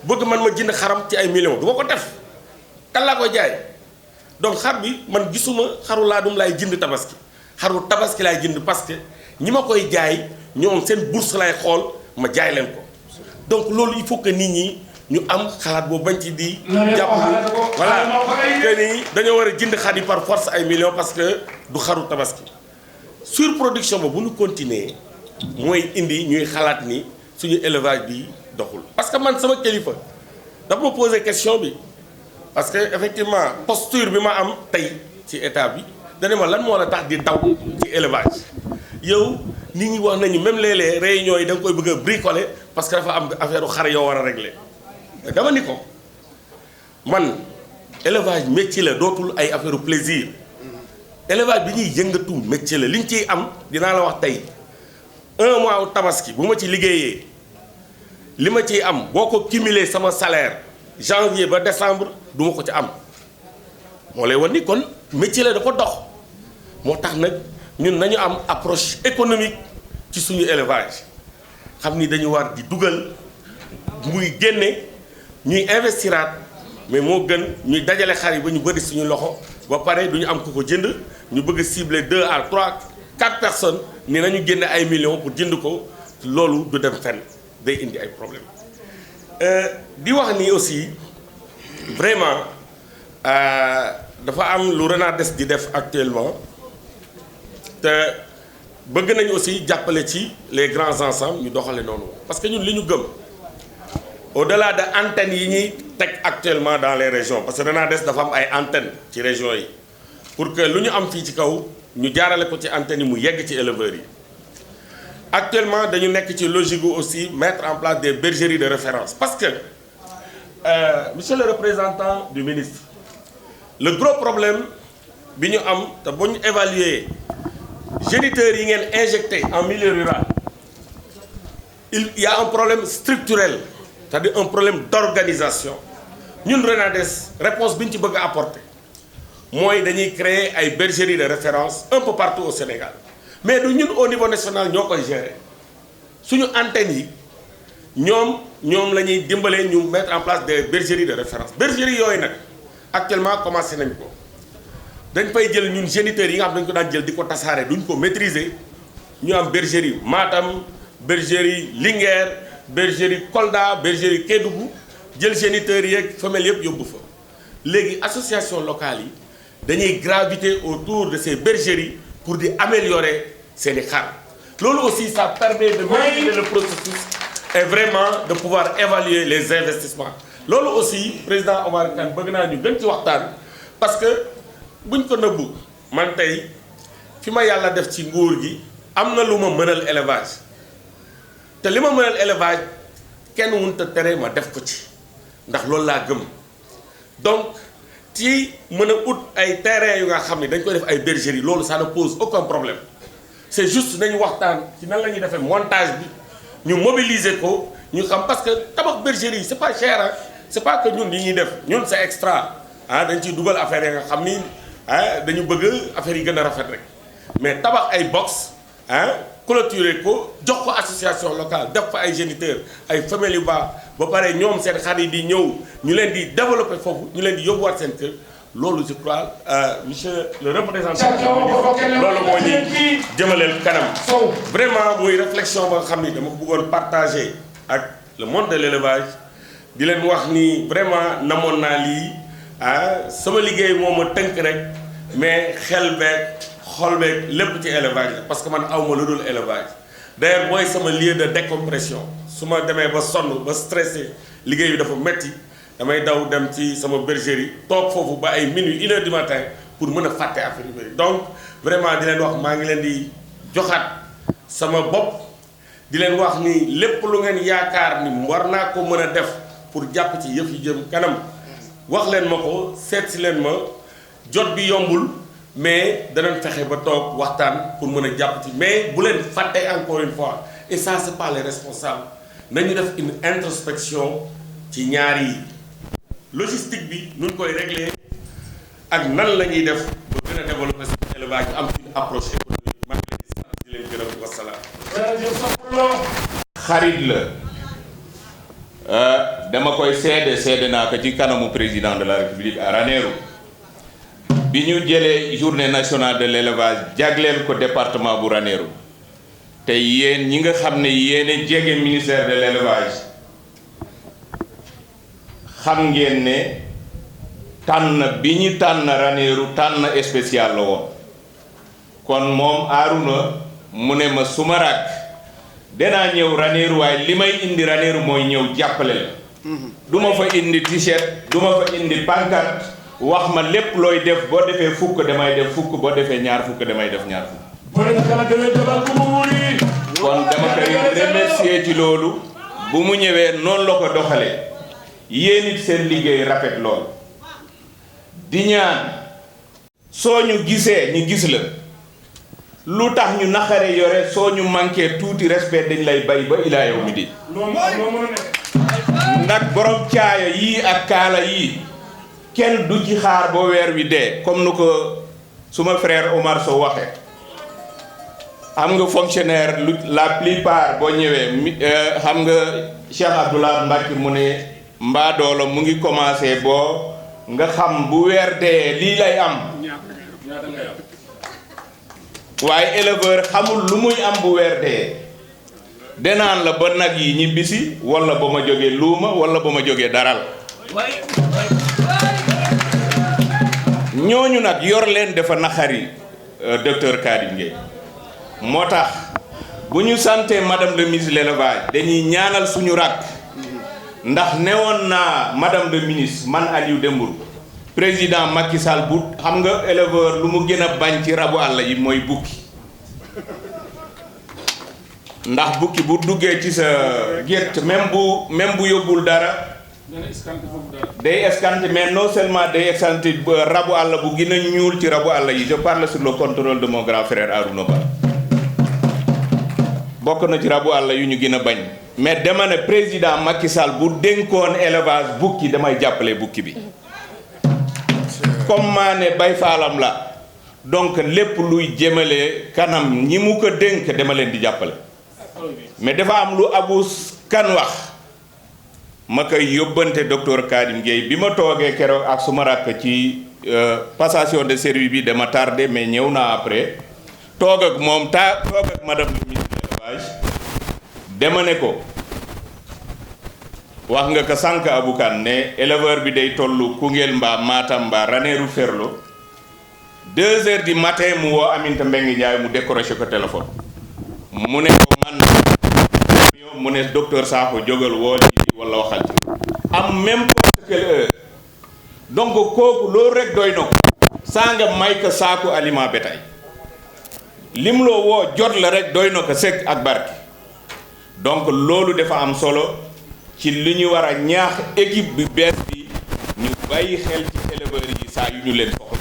bëgg man ma jënd xaram ci ay millions du ma ko def kan laa koy jaay donc xar bi man gisuma xaru laadum laay jënd tabaski xaru tabaski laay jënd parce que ñi ma koy jaay ñoom seen bourse lay xool ma jaay leen ko donc loolu il faut que nit ñi ñu am xalaat boobu bañ ci di jàpp voilà que ni dañoo war a jënd xar yi par force ay millions parce que du xaru tabaski surproduction ba bu ñu continuer mooy indi ñuy xalaat ni suñu élevage bi doxul parce que man sama kilifa dafa ma poser question bi parce que effectivement posture bi ma am tey ci état bi dane ma lan moo la tax di daw ci élevage yow nit ñi wax nañu même léeg-léeg réunions yi da nga koy bëgg a bricoler parce que dafa am affaire xar yoo war a régler dama ni ko man élevage métier la dootul ay affaire plaisir élevage bi ñuy yëngatu métier la li ñu ciy am dinaa la wax tey 1 mois tabaski bu ma ci liggéeyee li ma ciy am boo ko cumuler sama salaire janvier ba décembre du ma ko ci am moo lay wan ni kon métier la dafa dox moo tax nag ñun nañu am approche économique ci suñu élevage xam ni dañu war di dugal muy génne ñuy investiraat mais moo gën ñuy dajale xar yi ba ñu bëri suñu loxo ba pare du ñu am ku ko jënd ñu bëgg cibler 2 à 3 4 personnes ni nañu génne ay millions pour jënd ko loolu du dem fenn day indi ay problème di wax ni aussi vraiment dafa am lu Renades di def actuellement te bëgg nañu aussi jàppale ci les grands ensembles ñu doxale noonu parce que ñun li ñu gëm au-delà de antennes yi ñuy teg actuellement dans les régions parce que Renades dafa am ay antennes ci régions yi pour que lu ñu am fii ci kaw ñu jaarale ko ci antennes yi mu yegg ci éleveurs yi actuellement dañu nekk ci logique aussi mettre en place des bergeries de référence parce que monsieur le représentant du ministre le gros problème bi ñu am te bu ñu évaluer géniteurs yi ngeen injecté en milieu rural il y a un problème structurel c'est-à-dire un problème d'organisation ñun Renades réponse bi ñu ci bëgg a apporter mooy dañuy créer ay bergeries de référence un peu partout au Sénégal mais du ñun au niveau national ñoo koy gérer suñu antennes yi ñoom la ñuy dimbalee ñu mettre en place des bergeries de référence bergeries yooyu nag actuellement commencé nañ ko dañ fay jël ñun géniteurs yi nga xam dañ ko daan jël di ko tasaare duñ ko maîtriser ñu am bergerie Matam bergerie Linguère bergerie Kolda bergerie Kédougou jël géniteurs yi ak femelles yëpp yóbbu fa léegi association locale yi dañuy graviter autour de ces bergeries pour di améliorer seeni xar loolu aussi ça permet de maîtriser le processus et vraiment de pouvoir évaluer les investissements loolu aussi président Omar Kane bëgg naa ñu gën ci waxtaan parce que buñ ko nëbbu man tey fi ma yàlla def ci nguur gi am na lu ma mënal élevage te li ma mënal élevage kenn mënut a tere ma def ko ci ndax loolu laa gëm donc ci mën a ut ay terrain yu nga xam ne dañ koy def ay bergeries loolu ça ne pose aucun problème c'est juste nañu waxtaan ci nan la ñuy defee montage bi ñu mobiliser ko ñu xam parce que tabax bergerie c'est pas cher ah c'est pas que ñun li ñuy def ñun c'est extra ah dañ ciy dugal affaire yi nga xam ni ah dañu bëgg affaire yi gën a rafet rek mais tabax ay box ah clôturer ko jox ko association locale def fa ay géniteurs ay femelles yu baax ba pare ñoom seen xar yi di ñëw ñu leen di développer foofu ñu leen di yóbbuwaat seen kër loolu je crois monsieur le représentant loolu moo ñuy jëmaleel kanam vraiment muy réflexion ba nga xam ni dama ko bëggoon partager ak le monde de l'élevage di leen wax ni vraiment namoon naa lii ah sama liggéey moo ma tënk rek mais xel beeg xol beeg lépp ci élevage la parce que man awma lu dul élevage d'ailleurs mooy sama lieu de décompression su ma demee ba sonn ba stressé liggéey bi dafa metti damay daw dem ci sama bergerie toog foofu ba ay minuit 1h du matin pour mën a fàtte affaire yu bëri donc vraiment di leen wax maa ngi leen di joxaat sama bopp di leen wax ni lépp lu ngeen yaakaar ni war naa ko mën a def pour jàpp ci yëf yi jëm kanam wax leen ma ko seet si leen ma jot bi yombul mais danañ fexe ba toog waxtaan pour mën a jàpp ci mais bu leen fàtte encore une fois et ça c'est pas les responsables nañu def une introspection ci ñaar yi logistique bi nuñ koy régler ak nan la ñuy def ba gën a développer suñu élevage am une approche économique maa ngi leen di sant di leen gërëm wasalaam. xarit la dama koy seede naa ko ci kanamu président de la république à Ranérou bi ñu jëlee journée nationale de l'élevage jagleel ko département bu Ranérou te yéen ñi nga xam ne yéen jege ministère de l'élevage xam ngeen ne tànn bi ñu tànn Ranérou tànn spécial la woon kon moom Arouna mu ne ma suma rakk danaa ñëw Ranérou waaye li may indi Ranérou mooy ñëw jàppale la du ma fa indi t-shirt du ma fa indi pancarte wax ma lépp looy def boo defee fukk damay def fukk boo defee ñaar fukk damay def ñaar fukk kon dama koy remercier ci loolu bu mu ñëwee noonu la ko doxalee yéen it seen liggéey rafet lool di ñaan soo ñu gisee ñu gis la lu tax ñu naxare yore soo ñu manqué tuuti respect dañ lay bay ba ilaa yow mi di ndax borom caaya yii ak kaala yii kenn du ci xaar ba weer wi dee comme nu ko suma frère Omar Sow waxe xam nga fonctionnaire lu la plupart boo ñëwee xam nga Cheikh Abdoulaye Mbacke mu ne mbaadoolo mu ngi commencé boo nga xam bu weer dee lii lay am waaye éleveur xamul lu muy am bu weer dee denaan la ba nag yi ñibbisi wala ba ma jógee luuma wala ba ma jógee daral ñooñu nag yor leen dafa naxari docteur Khadim Gueye moo tax bu ñu sante madame le ministre de l'élevage dañuy ñaanal suñu rakk ndax newoon naa madame le ministre man Aliou Dembourou président Macky Sall bu xam nga éleveur lu mu gën a bañ ci rabu àll yi mooy bukki ndax bukki bu duggee ci sa gétt même bu yóbbul dara day escanté mais non seulement day escanté rabu àll bu gën a ñuul ci rabu àll yi je parle sur le contrôle de mon grand frère Arouna Ba bokk na ci rabu àll yu ñu gën a bañ mais dama ne président Macky Sall bu dénkoon élevage bukki damay jàppale bukki bi comme maa ne bay faalam la donc lépp luy jëmale kanam ñi mu ko dénk dama leen di jàppale mais dafa am lu Abou Kane wax ma koy yóbbante docteur Khadim Gueye bi ma toogee keroog ak suma rakk ci passation de service bi dama tardé mais ñëw naa après toog ak moom toog ak madame le ministre de l'élevage dama ne ko wax nga ko sànq Abou Kane ne éleveur bi day tollu Koungheul mbaa Matam mbaa Ranérou Ferlo 2 heures du matin mu woo Aminata Mbengue Ndiaye mu décroché ko téléphone mu ne ko man mu ne docteur Sakho jógal woo ci wala waxal ci am même n'importe quelle heure donc kooku loolu rek doy na ko saa nga may ko saaku aliment bétail lim loo woo jot la rek doy na ko sekk ak barke donc loolu dafa am solo ci li ñu war a ñaax équipe bi bees bi ñu bàyyi xel ci éleveurs yi saa yu ñu leen soxla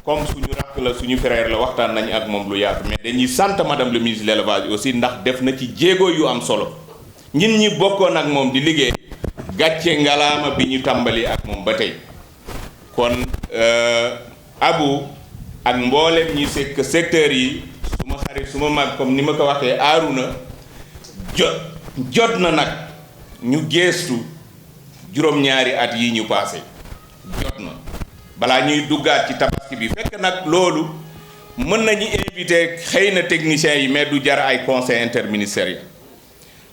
comme suñu rakk la suñu frère la waxtaan nañu ak moom lu yaatu mais dañuy sant madame le ministre de l'élevage aussi ndax def na ci jéego yu am solo ñin ñi bokkoon ak moom di liggéey gàcce ngalaama bi ñu tàmbali ak moom ba tey kon Abou ak mboolem ñi sekk secteur yi suma xarit suma mag comme ni ma ko waxee Arouna jot na nag ñu geestu juróom-ñaari at yi ñu passé jot na balaa ñuy duggaat ci tabaski bi fekk nag loolu mën nañu invité xëy na techniciens yi mais du jar ay conseil interministériel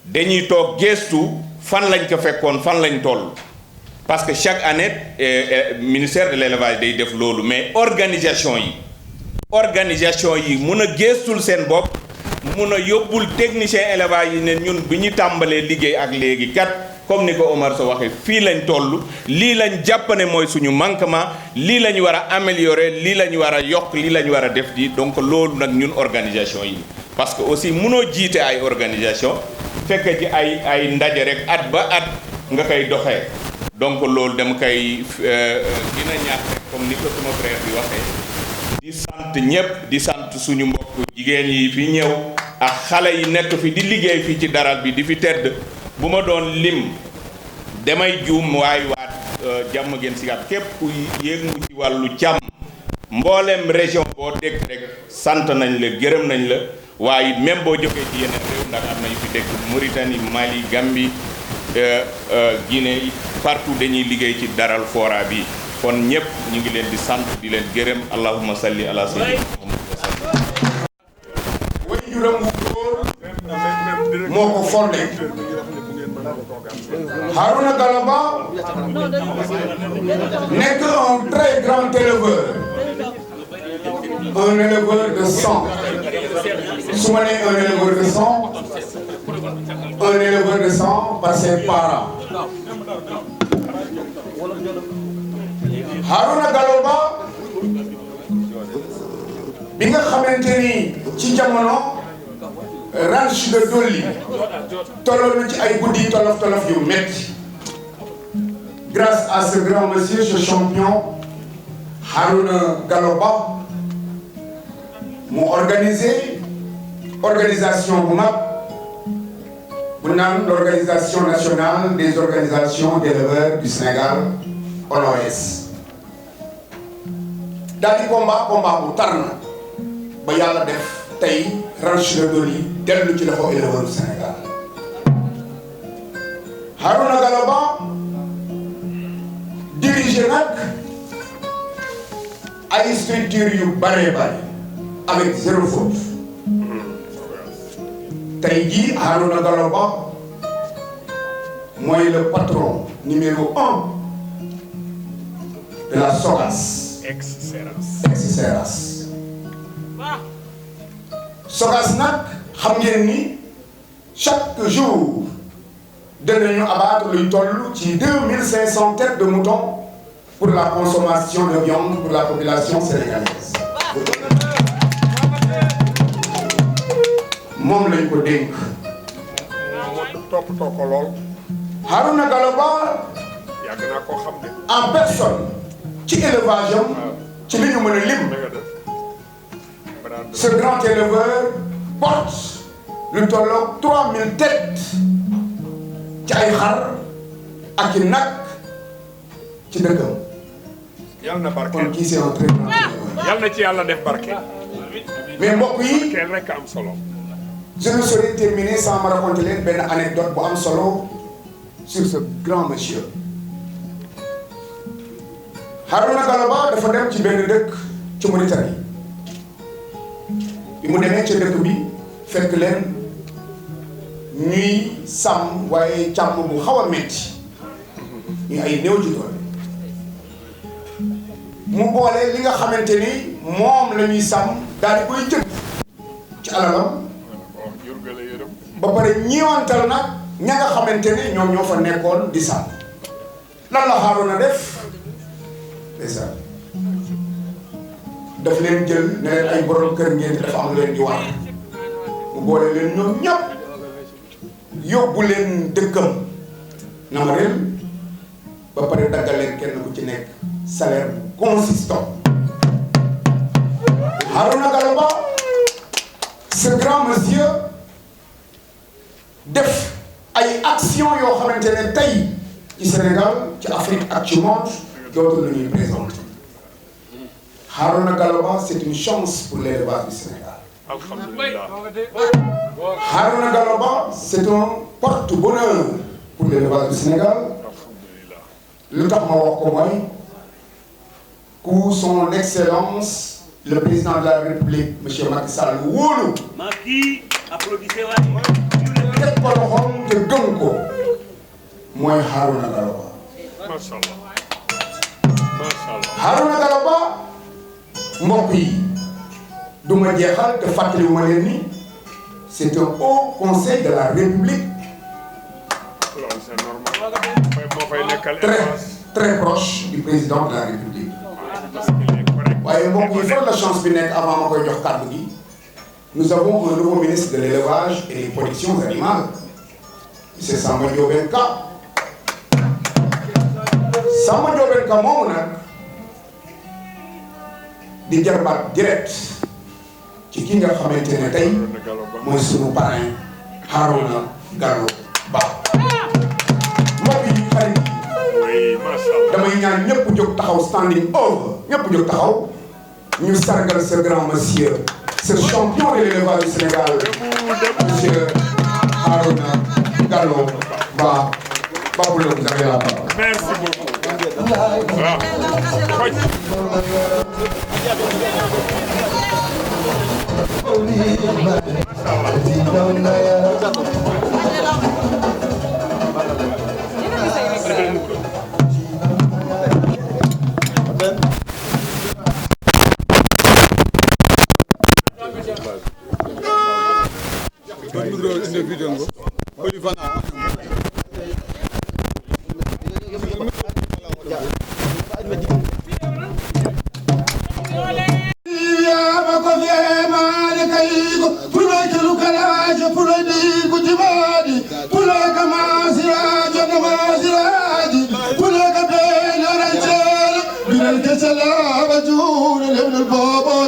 dañuy toog geestu fan lañ ko fekkoon fan lañ toll parce que chaque année ministère de l'élevage day def loolu mais organisation yi mun a geestul seen bopp mun a yóbbul technicien élevage yi ne ñun bi ñu tàmbalee liggéey ak léegi kat comme ni ko Omar Sow waxee fii lañ toll lii lañ jàpp ne mooy suñu manquement lii la ñu war a améliorer lii la ñu war a yokk lii la ñu war a def di donc loolu nag ñun organisation yi parce que aussi munoo jiite ay organisation fekk ci ay ndaje rek at ba at nga koy doxee donc loolu dama koy dina ñaax rek comme ni ko sama frère bi waxee di sant ñëpp di sant suñu mbokk jigéen yi fi ñëw ak xale yi nekk fi di liggéey fii ci daral bi di fi tedd bu ma doon lim damay juum waay waat jàmm ngeen si at képp ku yëngu ci wàllu càmm mboolem région boo dégg rek sant nañ la gërëm nañ la waaye même boo jógee ci yeneen réew ndax am nañu fi dégg Mauritanie Mali Gambie Guinée partout dañuy liggéey ci daral fora bi kon ñëpp ñu ngi leen di sant di leen gërëm allahumma salli ala sayyidina Muhammad wa sallam. way juram wu góor moo ko fondé Harouna Galaba nekk un très grand éleveur un éleveur de sang su ma nee un éleveur de sang un éleveur de sang par ses parents Harouna Galaba bi nga xamante ni ci jamono ranch de Dolly tolloon na ci ay guddi tolof yu metti grâce à ce grand monsieur ce champion Harouna Galaba mu organisation bu mag bu naan l'organisation nationale des organisations d'éleveurs du Sénégal ONOS daal di combat bu tar na ba yàlla def tey Ranch Le Doli dellu ci loxo éleveur du Sénégal. Harouna Gallo Ba dirigé nag ay structures yu bare avec zéro faute. tey jii Harouna Gallo Ba mooy le patron numéro 1 de la SOGAS. ex-SERAS. SOGAS nag xam ngeen ni chaque jour danañu abattre luy toll ci 2500 têtes de mouton pour la consommation de viande pour la population sénégalaise. moom lañ ko dénk. toppatoo ko lool. Harouna Gallo Ba yàgg naa koo xam de. en personne ci élevage am ci li ñu mën a lim. ce grand éleveur porte lu tolloog 3000 têtes ci ay xar ak i nag ci dëkkam. yàlla na barke kon kii c'est un très grand éleveur. yàlla na ci yàlla def barke. mais mbokk yi kenn rek am solo. je ne saurais terminer sans me raconter leen benn anecdote bu am solo sur ce grand monsieur. Harouna Gallo Ba dafa dem ci benn dëkk ci Mauritanie bi mu demee ca dëkk bi fekk leen ñuy sàmm waaye càmm bu xaw a metti ñu ay néew ci doole mu boole li nga xamante ni moom la ñuy sàmm daal di koy jënd ci alalam ba pare ñiiwantal nag ña nga xamante ni ñoom ñoo fa nekkoon di sàmm lan la Harouna def ndeysaan daf leen jël ne leen ay borom kër ngeen dafa am leen di war mu boole leen ñoom ñëpp yóbbu leen dëkkam Namarel ba pare daggal leen kenn ku ci nekk salaire consistant. Harouna Gallo Ba ce grand monsieur def ay action yoo xamante ne tey ci Sénégal ci Afrique ak ci monde dootul la ñuy présenter. Harouna Gallo Ba c'est une chance pour l'élevage du Sénégal. alhamdulillah. Harouna Gallo Ba c'est un porte-bonheur pour l'élevage du Sénégal. lu tax ma wax ko mooy ku son excellence le président de la République monsieur Macky Sall wóolu. Macky applaudissez waay. teg ko loxoom te gëm ko mooy Harouna Gallo Ba. macha allah. macha allah. Harouna Gallo Ba mbokk yi du ma jeexal te fàttaliwu ma leen ni c'est un haut conseil de la République. loolu c'est normal. moo fay nekkal très proche du président de la République. waaye mbokk yi fan la chance bi nekk avant ma koy jox kàddu gi nous avons un nouveau ministre de l'élevage et des productions animales monsieur Samba Ndiobène Ka. Samba Ndiobène Ka moomu nag di jarbaat direct ci ki nga xamante ne tey mooy sunu parrain Harouna Gallo Ba. mbokk yi xarit yi damay ñaan ñëpp jóg taxaw standing over ñëpp jóg taxaw ñu sargal ce grand monsieur ce champion de l'élevage du Sénégal monsieur Harouna Gallo Ba. Baboulo, vous avez la parole. Merci beaucoup. Salam,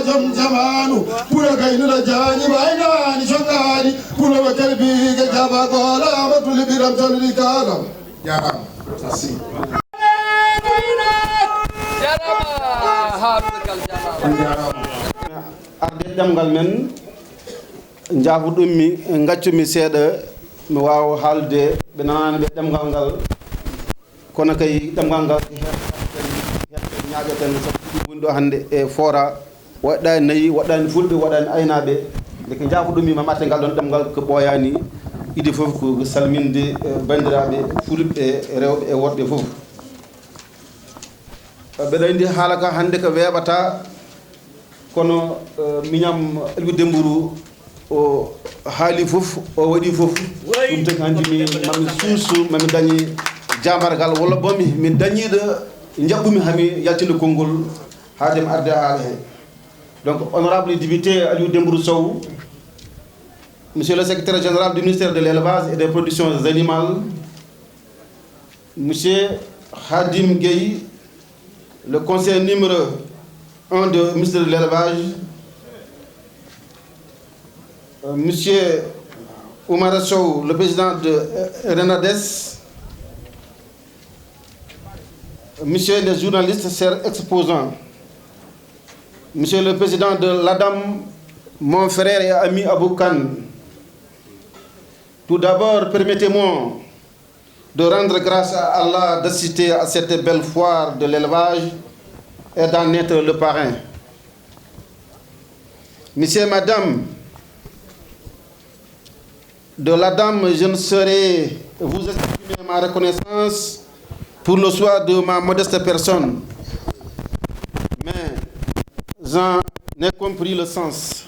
jom zamanu pura kaynuɗa jañi baynani sogani pura wa kelbiga jaba gola amatuli biram tolli kalam jarama merci arde ɗemgal men jaafuɗum mi gaccumi seeɗa mi wawa haalde ɓe nanani ɓe ɗemgal ngal kono kay ɗemgal ngal ñaaƴaten sabu woni ɗo hannde e fora waɗɗani nayyi waɗɗani fulɓe waɗɗani aynaɓe deke jaafuɗumi mamate ngal ɗon ɗemgal ko ɓooyani idi fof ko salminde bandiraɓe fulɓe rewɓe e worɓe fof ɓeɗa indi haala ka hannde ko weeɓata kono miñam Aliou Dembourou o haali fof o waɗi fof ɗum tagi hanndi mami suusu mami dañi jambargal walla bomi min dañiɗo jaɓɓumi hami yaltinde konngol haade mi arde haala he donc honorable député Aliou Dembourou Sow monsieur le secrétaire général du ministère de l'élevage et des productions animales monsieur Khadim Gueye le conseiller numéro 1 du ministère de l'élevage, monsieur Oumar Sow, le président de Renades, monsieur les journalistes, chers exposants, monsieur le président de l'ADAM, mon frère et ami Aboukan, tout d'abord, permettez-moi de rendre grâce à Allah d'assister à cette belle foire de l'élevage et d'en être le parrain. Monsieur et madame, de la dame, je ne saurais vous exprimer ma reconnaissance pour le choix de ma modeste personne, mais j'en ai compris le sens.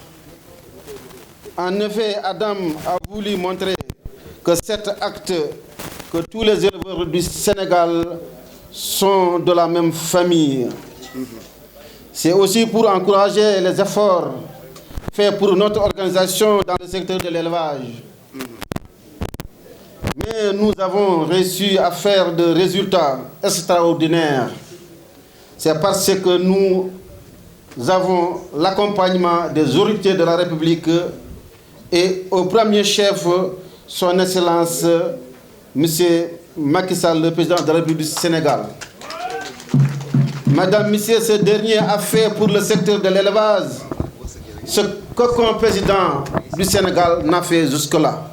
En effet, Adam a voulu montrer que cet acte, que tous les éleveurs du Sénégal sont de la même famille. C'est aussi pour encourager les efforts faits pour notre organisation dans le secteur de l'élevage. Mais nous avons réussi à faire des résultats extraordinaires. C'est parce que nous avons l'accompagnement des autorités de la République et au premier chef, son Excellence, M. Macky Sall, le président de la République du Sénégal. Madame, Monsieur, ce dernier a fait pour le secteur de l'élevage ce qu'aucun président du Sénégal n'a fait jusque-là.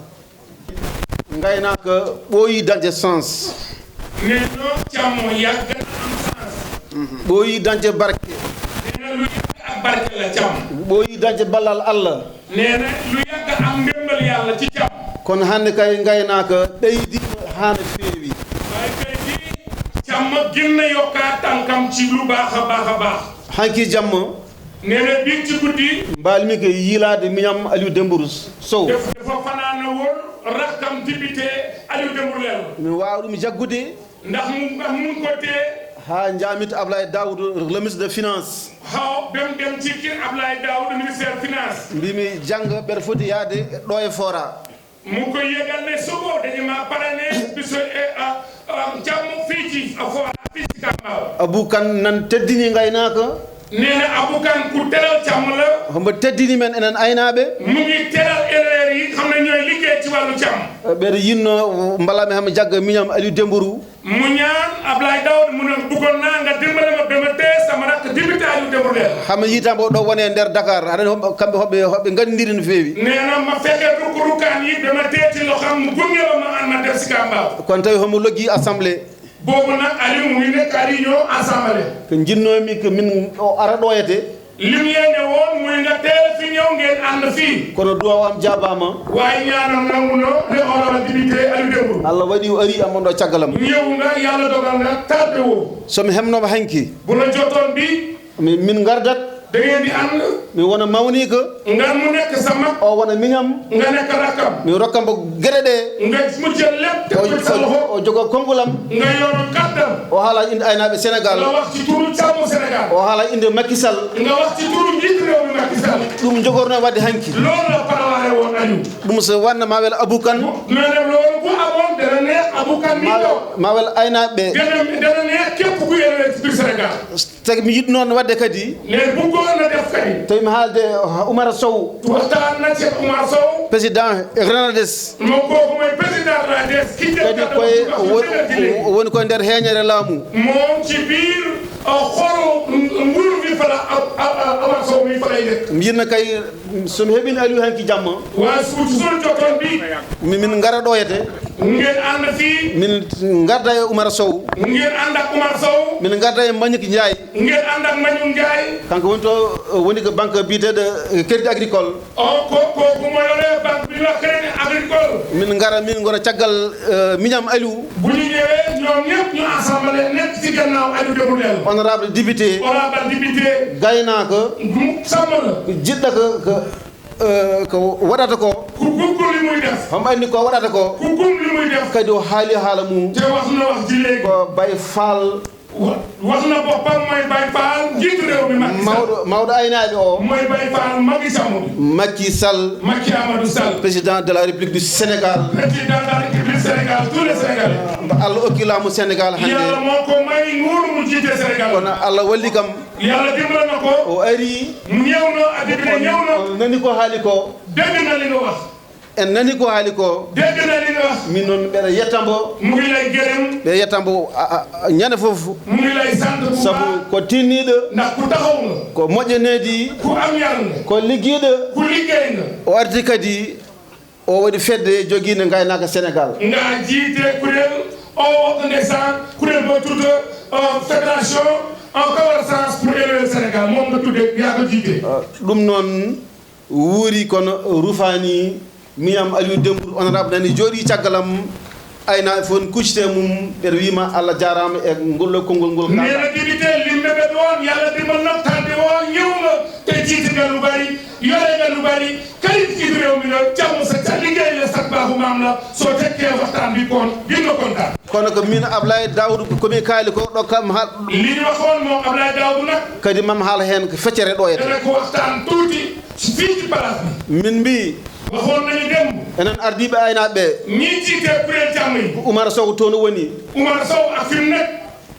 Ngay nak boyi danje sens. Ne no chamo yàgg na am sens. Boyi danje barke. Ne lu yàgg ak barke la cham. Boyi danje balal Allah. Ne lu yàgg am ndembal Yàlla ci cham. Kon hande kay ngay nak deydi hana feewi. Waaye kay di cham ginna yokka tànkam ci lu baax a baax. Hanki jàmm. Ne bi ci guddi. Mbaal mi ko yilaade miñam Aliou Dembourou Sow. Dafa fanaana woon rakkam député Aliou Dembourou Lel. Mi waaw ɗum jaggude. Ndax mu ko tee. Ha jaamit Ablaye Daoud le ministre des finances. Haw dem ci kii Ablaye Daoud ministère finance. Mbimi jàng ɓeɗa foti yaade ɗo e fora. Mu ko yegal ne subo dañu ma parrainé biso jàmm fii ci fora fii ci Kambaaw. Abou Kane nan teddini gaynaka. Nee na Abou Kane ku teral càmm la. Hombo teddini men enen aynaaɓe. Mu ngi teral éleveurs yi xam ne ñooy liggéey ci wàllu càmm. Ɓeɗa yinno mbalami hama jagga miñam Aliou Dembourou. Mu ñaan Ablaye Daoud mu ne bëggoon naa nga dimbale ma ba ma tee sama rakk député Aliou Dembourou Lel. hama yitambo ɗo wone nder Dakar haɗen kamɓe hoɓɓe gandiri no feewi. Nee na ma fekkee rukkaan yi ba ma teeti loo xam mu gunge ma an ma def si Kambaaw. kono tawi homo loggi assemblée. boobu nag Aliou mu ngi nekk réunion assemblée. ko jinnomi ko min o ara ɗoyete. lim yéene woon muy nga teel fi ñëw ngeen ànd fii. kono duwaw am jaabama. waaye ñaanam nangu no le honorable député Aliou Dembourou. Allah waɗi o ari amon ɗo caggalam. ñëw nga Yàlla dogal nga tardé woo. somi hemnoma hanki. bu la jotoon bi. min gardat. da ngeen di ànd. mi wona mawni ko. nga mu nekk sa mag. o wona miñam. nga nekk rakkam. mi rokkamo gueɗe ɗe. nga mu jël lépp teg ko sa loxo. o jogo kongulam. nga yoro kàddam. o haala inde aynaɓe Sénégal. nga wax ci turu càmmu Sénégal. o haala inde Macky Sall. nga wax ci turu njiitu réew mi Macky Sall. ɗum jogorno wadde hanki. loolu la parawaare woon Aliou. ɗum so wanna ma wel Abou Kane. mais nag loolu bu amoon dana neex Abou Kane mi toog. ma wel aynaɓe. dana neex képp ku yéene ci biir Sénégal. Sénégal. tagi mi yiɗi noon wadde kadi ne bëggoon na def kadi. tawi mi haalde Oumar Sow waxtaan na Cheikh Oumar Sow. président Renades moom kooku mooy président Renades. kadi koye woni koye nder heeñere laamu moom ci biir xolu nguur bi fala Oumar Sow mi falay nekk. mi yinna kay somi heeɓino Aliou hanki jamma waa suñu jokkoon bi min ngara ɗoyete ngeen ànd fii. min garda e Oumar Sow ngeen ànd ak Oumar Sow. min garda e Mbagnick Ndiaye ngeen ànd ak Mbagnick Ndiaye. kanko woni to woni ko banque biyeteɗo crédit agricole kooku mooy yore banque bi wax crédit agricole. min ngara min gona caggal miñam Aliou bu ñu ñëwee ñoom ñëpp ñu assemblée nekk ci gannaaw Aliou Dembourou Ndéla. honorable député honorable député. gaynako sàmm la. jiɗɗa ko waɗata ko ku gum li muy def. homo anndi ko waɗata ko ku gum li muy def. kadi o haali haala mum te wax na wax ji léegi. ko Baye Fall wax na boppam mooy Baye Fall njiitu réew mi Macky Sall. mawɗo aynaaɓe o mooy Baye Fall Macky Sall. Macky Sall Macky Amadou Sall. président de la République du Sénégal président de la République du Sénégal tous les Sénégalais. Allah hokkilaamu Sénégal hannde yàlla moo ko may nguur mu jiite Sénégal. kono Allah walli kam yàlla dimbali na ko. o ari mu ñëw na ak député ñëw na. nani ko haali ko dégg na li nga wax. en nani ko haali ko dégg na li nga wax. min noon ɓeɗa yettambo mu ngi lay gërëm. ɓe yettambo ñande fof mu ngi lay sant bu baax. sabu ko tinniɗo ndax ku taxaw nga. ko moƴƴaneedi ku am yar nga. ko liggiiɗo ku liggéey nga. o arti kadi o waɗi fedde jogiinde ngaynaaka Sénégal nga jiite kuréel o ndeysaan kuréel boo tudd fédération en connaissance pour élever le Sénégal moom nga tuddee yaa ko jiite. ɗum noon wuuri kono rufaani miyam Aliou Dembourou honorable nani jooɗii caggalam aynaaɓe fof n kuccite mum ɓeɗa wiima Allah jaaraama e ngollo konngol ngol nee na député limɓe ɓe ɗoon yàlla dimbal na tande o ñëw nga te jiite nga lu bari yore nga lu bari kadi jiitu réew mi la jàmm sa liggéey la sax baaxu maam la soo tekkee waxtaan bi kon dina kontaan. kono ko min Ablaye Daoudou komi kaali ko ɗo kam ha li ñu waxoon moom Ablaye Daoudou nag. kadi mam haala heen ko feccere ɗoyete dana ko waxtaan tuuti fii ci place bi. min mbi waxoon nañu dem. enen ardiiɓe aynaaɓe ɓe ñii jiite kuréel jàmm yi. Oumar Sow toon woni Oumar Sow ak fi mu nekk.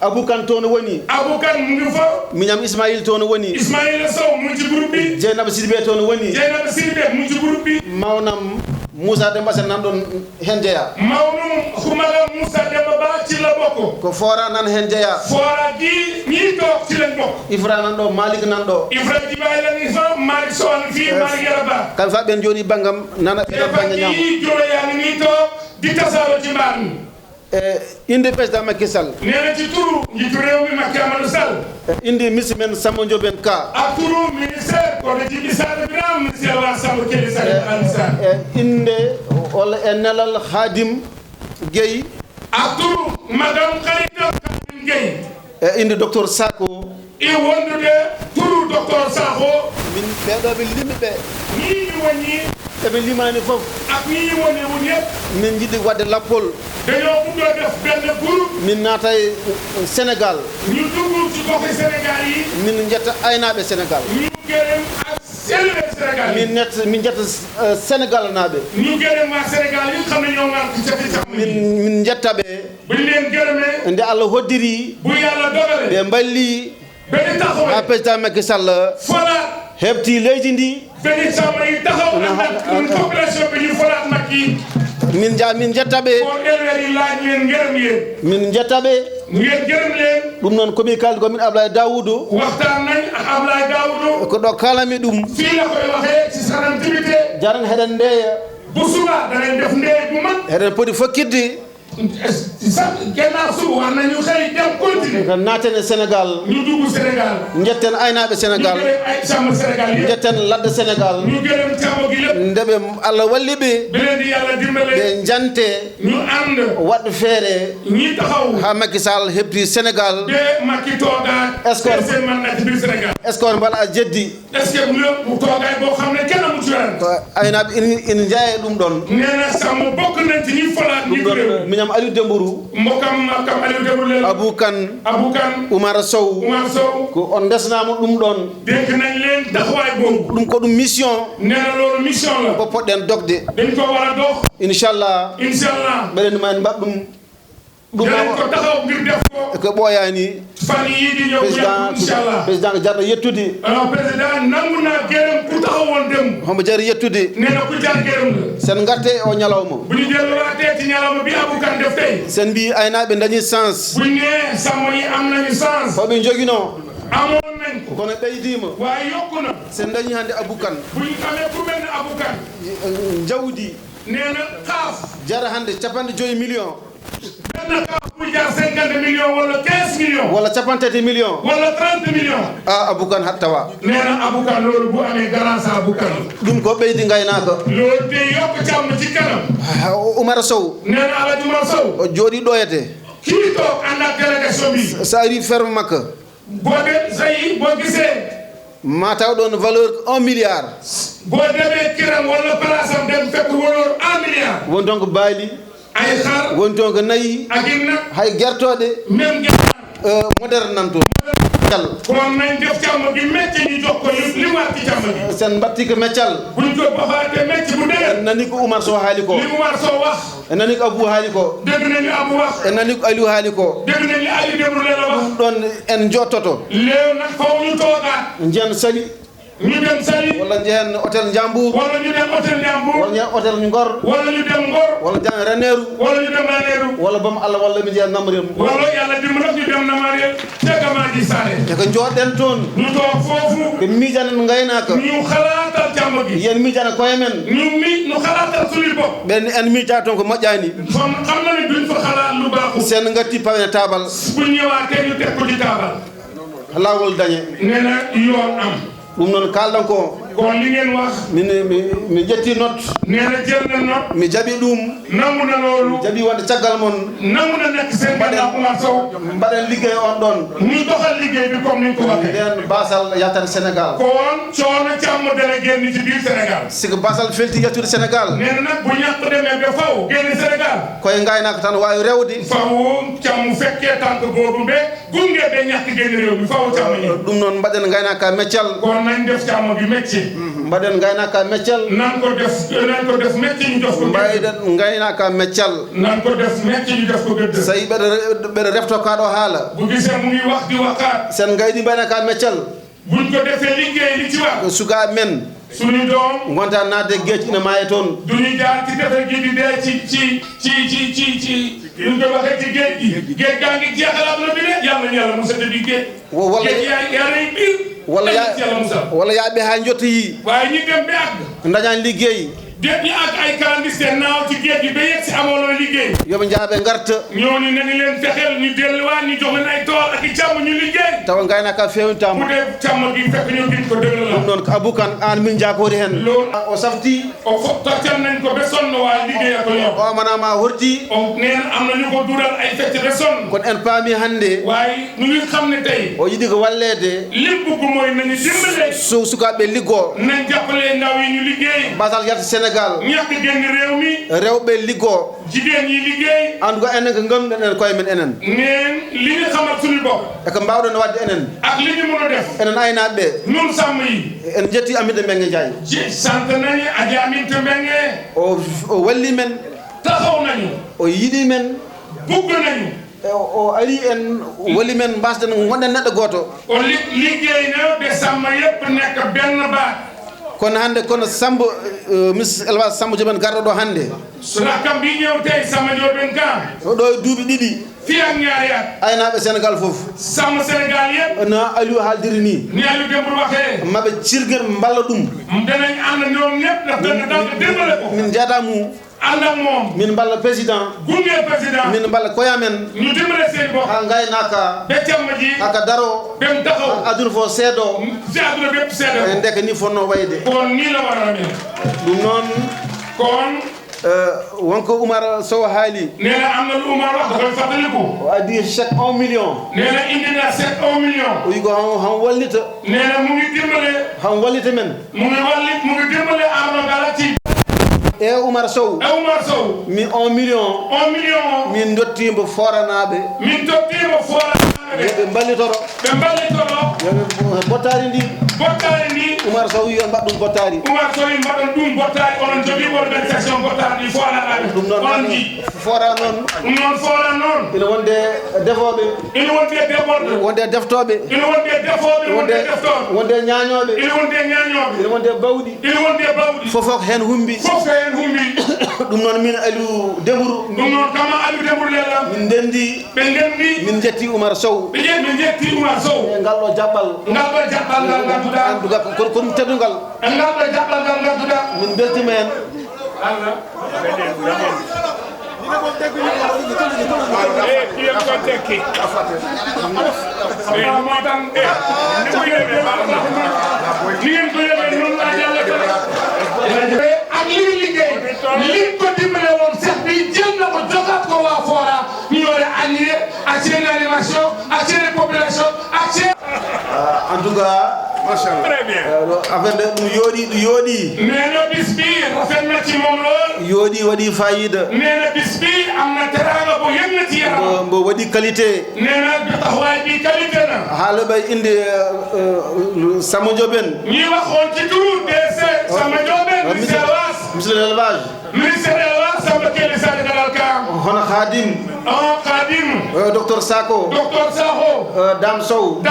Abou Kane toon woni Abou Kane mu ngi fa. miñam Ismaïl toon woni Ismaïla Sow mu ngi ci groupe bi. Dieynaba Sidibé toon woni Dieynaba Sidibé mu ngi ci groupe bi. mawnam Moussa Demba Sène nan ɗon heen jeya mawnum xumaga Moussa Demba Ba ci la bokk. ko Fora nan heen jeya Fora gi ñii toog ci lañ bokk. Ifra nan ɗo Malick nan ɗo Ifra Jibaay la ngi fa Malick Sow a ngi fii Malick Yaraba. kamɓe fof ɓen jooɗi banggam nana ɓeɗon banggue ñaam yi jooɗo yaa ngi nii toog di tasaaroo ci mbaar mi. inde président Macky Sall nee na ci turu njiitu réew mi Macky Amadou Sall. inde ministre men Samba Ndiobène Ka ak turu ministère ko de jibi Sall Birame ministère wa Samba Kelly Sall Alassane. inde walla e nelal Khadim Gueye ak turu madame Khadija Khadim Gueye. inde docteur Sakho i wondude turu docteur Sakho. min ɓeɗoɓe limɓe ɓe ñii ñu woni eɓe limani foof ak ñii woni won yëpp. min jiɗi wadde lappol dañoo bëgg def benn groupe. min naata e Sénégal ñu dugg ci goxi Sénégal yi. min jetta aynaɓe Sénégal ñu gërëm ak selbe Sénégal yi. min jetta Sénégal naaɓe ñu gërëm waa Sénégal yi xam ne ñoo ngaan ci cati càmm yi. min jettaɓe buñ leen gërëmee. nde Allah hoddiri bu yàlla dogale. ɓe balli benn taxawaay. ha président Macky Sall folaat. heɓti leydi ndi benn càmm yi taxaw ànd ak population bi ñu folaat Macky. min jettaɓe ko éleveurs yi laaj leen ngërëm yéen. min jettaɓe ngeen gërëm leen. ɗum noon komi kaldi komin Ablaye Daoudou waxtaan nañ ak Ablaye Daoudou. ko ɗo kalami ɗum fii la koy waxee ci sanam activité. jaran heɗen ndeeya bu suba danañ def ndee bu mag. heɗen poti fokkidde sax gannaaw suba war nañu xëy dem continuer. ko naten e Sénégal ñu dugg Sénégal. jetten aynaɓe Sénégal ñu gërëm ay càmm Sénégal yëpp. jetten ladde Sénégal ñu gërëm càmm gi lépp. ndeɓe Allah walli ɓe bi leen di yàlla dimbale. ɓe jante ñu ànd. waɗɗo feere ñi taxaw. ha Macky Sall heɓti Sénégal de Macky toogaat. Escort. seen man na ci biir Sénégal. est ce que on mbaɗa jeddi est-ce que mu toogaay boo xam ne kenn amu ci werante. ko aynaɓe ina jeeya ɗum ɗon nee na sàmm bokk nañ ci ñi folaat ñi ɗum réew. ɗon miñam Aliou Dembourou mbokkam Aliou Dembourou Abou Kane Abou Kane Oumar Sow Oumar Sow ko on desnama ɗum ɗon dénk nañ leen taxawaay boobu. ɗum ko ɗum mission nee na loolu mission la. ko poɗɗen dogde dañ ko war a dox. inchallah inchallah. ɓeɗen ma en mbaɗ ɗum dinañ ko taxaw ngir def ko ko ɓooyaani fan yii di ñëw inchallah président jarɗo yettude président nangu naa gërëm ku taxawoon dem homo jari yettude nee na ku jar gërëm la sen ngarte o ñalawma bu ñu delluwaatee ci ñalawma bi Aboukan def tey sen mbi aynaaɓe dañi sens bu ñu nee sàmm yi am nañu sens hoɓe joginoo amoon nañ ko kono ɓeydiima waaye yokku na sen dañi hannde Aboukan bu ñu amee ku mel ne Aboukan jawdi nee na xaaf jara hannde 50 millions benn xaaf bu jar 50 millions wala 15 millions walla 30 millions wala 30 millions a Aboukan hat tawa nee na Aboukan loolu bu amee garance Aboukan ɗum ko ɓeydi ngaynaaka loolu de yokk càmm ci kanam Oumar Sow nee na Alhaji Oumar Sow o jooɗi ɗoyete kii toog ànd ak délégation bi so ari ferme makka boo gisee ma taw ɗon valeur 1 milliard boo demee kiram walla place am dem fekk valeur 1 milliard won toon ko baali ay xar won toon ko nayi ak i nag hay gertoɗe même moderne nan toon kon nañ def càmm gi métti ñu jox ko li war ci càmm gi sen mbatti ko meccal buñ ko baxaate métti bu dëgër nani ko Oumar Sow haali ko li Oumar Sow wax nani ko Abou haali ko dégg nañu Abou wax nani ko Aliou haali ko dégg nañu Aliou Demrou la wax ɗum ɗon en jottoto léew nag faw ñu toogaat njiyan sali ñu dem Saly walla njehen hôtel Ndiambour walla ñu dem hôtel Ndiambour walla njehen hôtel Ngor walla ñu dem Ngor walla njehen Ranérou walla ñu dem Ranérou walla bom Allah walla mi njehen Namrem walla yàlla dimbali ñu dem Namrem Gamadi Sané te ko jooɗɗen toon ñu toog foofu ɓe miijanen ngaynaaka ñu xalaatal càmm gi yen miijana koye men ñu xalaatal suñu bopp ɓen en miija toon ko moƴƴaani kon xam na ni duñ fa xalaat lu baaxul sen ngatti pawene taabal bu ñëwaatee ñu teg ko ci taabal laawol dañe nee na yoon am ɗum noon kalɗon ko kon li ngeen wax mi ƴetti note nee na jël na note mi jaɓi ɗum nangu na loolu jaɓi wonde caggal mon nangu na nekk seen gannaaw Oumar Sow mbaɗen liggéey on ɗon ñu doxal liggéey bi comme ni ñu ko waxee nden basal yaltata Sénégal kon coono càmm dana génn ci biir Sénégal siko basal felti yettude Sénégal nee na nag bu ñàkk demee ba faw génn Sénégal koye ngaynaaka tan wawi rewde faw càmm fekkee tànk boobu be gunge be ñàkk génn réew mi faw càmm ñi ɗum noon mbaɗen ngaynaaka meccal kon nañ def càmm bi métier mbaɗen ngaynaaka meccal nan ko def métier ñu def ko mbayɗen ngaynaaka meccal nan ko def métier ñu def ko gëdd so yi ɓeɗo refto kaɗo haala bu gisee mu ngi wax di waxaat sen gayɗi mbaynaka meccal buñ ko defee liggéey li ci wax sukaɓe men suñu doom gonta nadde gueeci ina maaye toon duñu jaar ci defe gi di dee ci luñ ko waxee ci géej gaa ngi jeexal àdduna bi de yàlla yàlla musa te bi géej yaay biir walla yaaɓe ha jottoyi waaye ñi dem bi àgg dañani liggéey depuis ak ay clandestin naaw ci géej gi ba yegg si amoon liggéey yoɓe jaaɓe garta ñooñu nañu leen fexeel ñu delluwaat ñu jox leen ay tool ak i càmm ñu liggéey tawa gaynaka fewnitama bu dee càmm gi fekk ñu gën ko dëgg la ɗum noon ko Aboukan an min jakori hen loolu o safti o fof toccal nañ ko ba sonn waaye liggéey ko ñoom o manama horti o neen am na ñu ko dural ay fecc ba sonn kono en paami hannde waaye ñu ngi xam ne tey o yiɗi ko wallede lim bugg mooy nañu dimbale sukaɓe liggoo nañ jàppale ndaw yi ñu liggéey basal yalta Sénégal ñàkk génn réew mi rewɓe liggoo jigéen yi liggéey en tout cas enen ko ganduɗen en koye men enen neen li ñu xamal suñu bopp eko mbawɗon wadde enen ak li ñu mën a def enen aynaɓe ɓe ñun sàmm yi en jetti Aminata Mbengue Ndiaye sant nañu Adja Aminata Mbengue o walli men taxaw nañu o yiɗi men bugg nañu o ari en walli men mbasden gonɗen neɗɗo goto o liggéey na ɓe sàmm yépp nekk benn baat kono hannde kono Samba ministre élevage Samba Diobène garɗo ɗo hannde rakam bi ñëw tey Samba Diobène Ka ɗo e duuɓi ɗiɗi fii ak ñaari at aynaɓe Sénégal fof sàmm Sénégal yépp no Aliou haaldiri ni ni Aliou Dembourou waxee maɓe cirguel mballa ɗum danañ ànd ñoom ñépp daf danga dimbale ko min jaada mum ànd ak moom min mballa président gunge président min mballa koyamen ñu dimbale seen bopp ha gaynaka be càmm ji haka daro bem taxaw aduna fo seedo si aduna bépp seedo e ndeke ni fonno wayde kon nii la war a mel ɗum noon kon wonko Oumar Sow haali nee na am na lu Oumar wax da koy fàttaliku o addi chèque 1 million nee na indi na chèque 1 million o wi ko han wallita nee na mu ngi dimbale han wallita men mu ngi dimbale Arno Galati e Oumar Sow Oumar Sow mi 1 million 1 million min dottimo foranaɓe min dottimo foranaɓe yoɓe mballitoro ɓe mballitoro yoɓe bottari ndi bottare ndi Oumar Sow wi on mbaɗ ɗum bottari Oumar Sow mbaɗon ɗum bottari onon jogii organisation bottari ɗi foraɗaɓe ɗum noon onon ji fora noon ɗum noon fora noon ina wonde defoɓe ina wonde deɓorɓe wonde deftoɓe ina wonde defoɓe wonde deftoɓe wonde ñañoɓe ina wonde ñañoɓe ina wonde bawɗi ina wonde bawɗi fof hen humbi fof ko hen humbi ɗum noon min Aliou Dembourou ɗum noon kama Aliou Dembourou lellam min ndendi ɓe ndendi min jetti Oumar Sow ɓe jetti Oumar Sow e ngal ɗo jaɓɓal ngal ganduɗa anduga ko ɗum teddugal e ngal ɗo jaɓɓal ngal ganduɗa min beltima hen ak li liggéey li ko dimbale woon sax bi jël na ko jogaat ko waa Fora ñu yore allié ak seen animation ak seen population ak seen en tout cas machallah très bien affaire de ɗum yooɗi nee na bis bi rafet na ci moom lool yooɗi waɗi fayida nee na bis bi am na teraanga bu yem na ci yaram mbo waɗi qualité nee na taxawaay bi qualité na haaloɓe inde Samba Ndiobène ñi waxoon ci turu DC Samba Ndiobène ministère de l'élevage ministère de l'élevage Samba Kelly Sade Dalal Kam hono Khadim docteur Sakho Dame Sow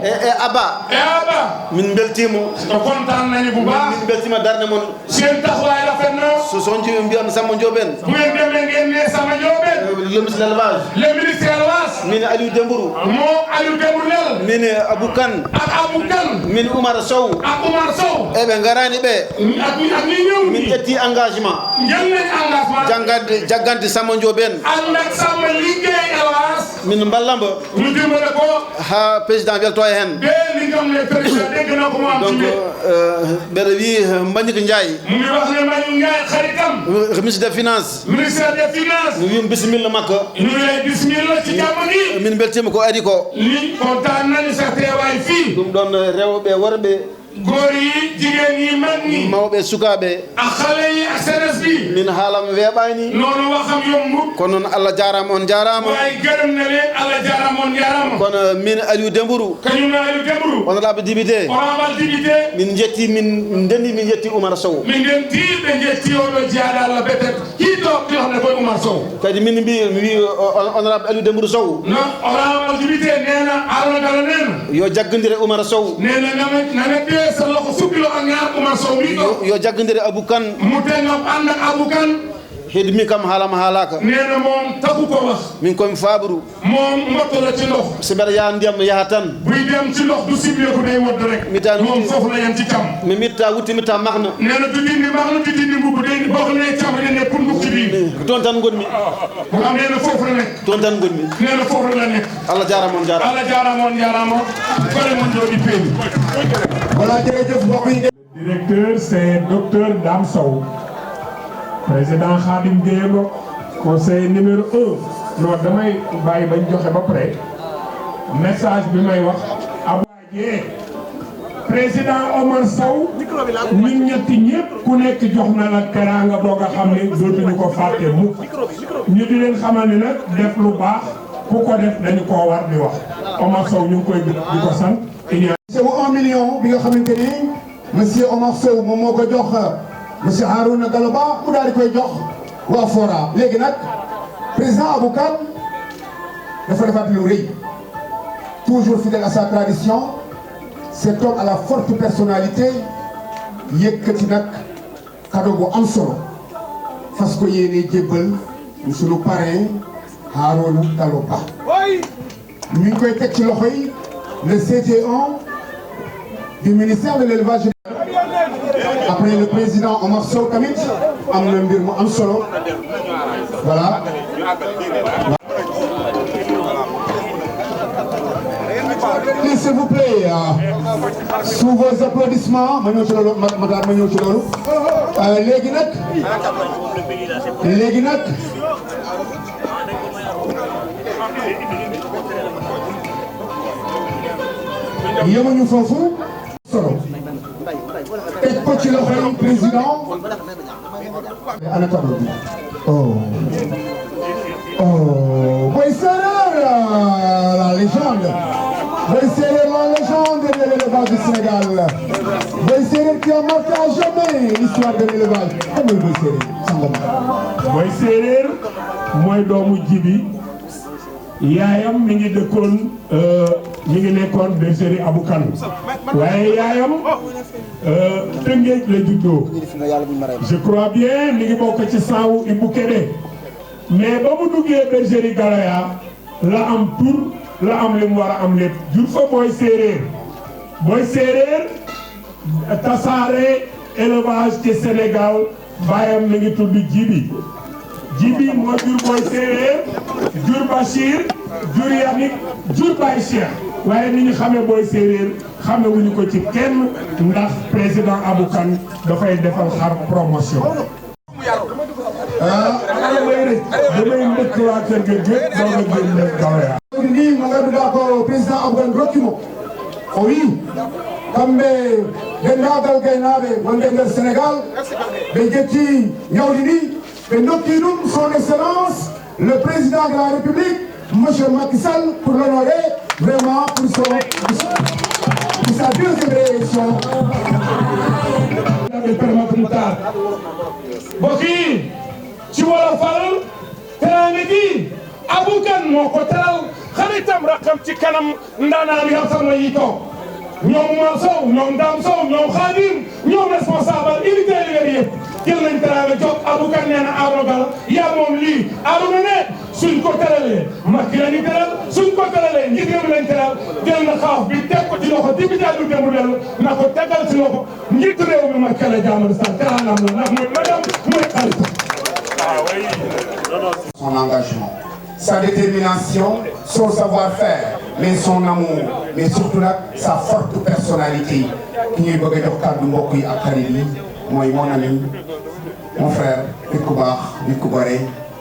e Aba min beltimo kontaan nañu bu baax min beltima darde mon seen taxawaay rafet na so sonji mbiyam Samba Ndiobène bu ngeen demee ngeen ne Samba Ndiobène le ministre de l'élevage le ministre de l'élevage min Aliou Dembourou moo Aliou Dembourou lel min Abou Kane ak Abou Kane min Oumar Sow ak Oumar Sow eɓe garani ɓe ak ni ñëw min ƴetti engagement jël nañ engagement jaggante Samba Ndiobène ànd ak Samba liggéey élevage min mballamba ñu dimbale ko ha président welto e hen li nga xam ne président dégg na ko mu am donc mbeɗa wi Mbagnick Ndiaye mu ngi wax ne Mbagnick Ndiaye xaritam ministre des finances ministère des finances mi wiyum bisimilla makko ñu ngi lay bisimilla ci jàmm gi min beltima ko ari ko li kontaan nañu sa teewaay fii ɗum ɗon rewɓe worɓe góor yi jigéen yi mag ñi mawɓe sukaɓe ak xale yi ak senes bi min haalam weeɓani noonu waxam yombu kono noon Allah jarama on jarama waaye gërëm na leen Allah jarama on jarama kono min Aliou Dembourou kañum na Aliou Dembourou honorable député honorable député min jetti min ndendi min jetti Oumar Sow min ndenti ɓe jetti oɗo jeyaɗa Allah betet kiiɗo ɗiɗone koye Oumar Sow kadi min mi wi honorable Aliou Dembourou Sow no honorable député nena Arona Gala nena yo jaggodire Oumar Sow nena nana ɓe sa loxo fukkilo ak ñaar Oumar Sow mi ɗo yo jaggodire Abou Kane mu tengam ànd ak Abou Kane hedmi kam haalama haalaka nee na moom tagu ko wax min komi fabru moom motto la ci ndox so mbeɗa yaha ndiyam yaha tan buy dem ci ndox du sibleeku day wodd rek moom foofu la yem ci cam mi mitta wutti mitta makna nee na du dindi makna du dindi mbubb day boo ko nee cam ne pour nduk ci biir toon tan gonmi bu am nee na foofu la nekk toon tan gonmi nee na foofu la nekk Allah jarama on jarama Allah jarama on jarama kole mon jooɗi peeni voilà jërëjëf mbokk yi directeur c'est docteur Dame Sow président Khadim Gueye conseiller numéro 1 non damay bàyyi bañ joxe ba pare message bi may wax Abdoulaye président Omar Sow ñun ñetti ñëpp ku nekk jox na la teraanga doog a xam ne dootuñu ko fàtte mukk ñu di leen xamal ne nag def lu baax ku ko def dañu koo war di wax Omar Sow ñu ngi koy di ko sant. c'est 1 million bi nga xamante ni monsieur Omar Sow moom moo ko jox monsieur Harouna Galaba mu daal di koy jox waa Fora léegi nag président Abou Kane dafa defaat lu rëy toujours fidèle à sa tradition cet homme à la forte personnalité yëkkati nag cadeau bu am solo fas ko yéene jébbal sunu parrain Harouna Galaba ñu ngi koy teg ci loxo yi le CG1 du ministère de l'élevage. Après le président Omar Sow tamit am na mbir mu am solo voilà. S'il vous plaît sous vos applaudissements ma ñëw ci loolu ma ñëw ci loolu léegi nag yemuñu foofu solo teg ko ci loxoy président ana tableau bi Boy Séréer la légende Boy Séréer la légende de l'élevage Sénégal. Boy Séréer qui a marqué à jamais l'histoire de l'élevage. Comme Boy Séréer, Sangama. Boy Séréer mooy doomu Jibi yaayam mi ngi dëkkoon mi ngi nekkoon bergerie Abou Kane waaye yaayam Tëngéej la juddoo je crois bien mi ngi bokk ci saawu Ibou Kébé mais ba mu duggee bergerie Galoya la am tur la am li mu war a am lépp jur fa Boy Séréer Boy Séréer tasaare élevage ci Sénégal baayam mi ngi tudd Jibi Jibi moo jur Boy Séréer jur Bachir jur Yannick jur Baye Cheikh waaye ni ñu xamee Boy Séréer xame wuñu ko ci kenn ndax président Abou Kane dafay defal xar promotion. damay ndëkk waa kër ga gépp doog a génn Galoya. Ni magaduɗa ko président Abou Kane rokkimo o wi kamɓe denndaangal gaynaaɓe wonɓe nder Sénégal ɓe jetti ñawdi ndi ɓe ndokki ɗum son excellence le président de la République monsieur Macky Sall pour l'honorer vraiment pour sa deuxième réélection. mbokk yi ci wolofal teraanga gi Abou Kane moo ko teral xaritam rakkam ci kanam ndaanaan yoo xam ne yi toog ñoom Mor Sow ñoom Dame Sow ñoom Khadim ñoom responsable unité libéré yëpp jël nañ teraanga jox Abou Kane nee na Arogal yaa moom lii Arouna ne suñ ko teralee Macky lañu teral suñ ko teralee njiit réew lañ teral jël na xaaf bi teg ko ci loxo député du démb dellu na ko tegal ci loxo njiit réew mi Macky la jaamal sa teraangam la ndax mooy madame mooy xarit. Son engagement, sa détermination, son savoir-faire, mais son amour, mais surtout nag sa forte personnalité ki ñuy bëgg a jox kàddu mbokk yi ak xarit yi mooy mon ami mon frère nit ku baax nit ku bare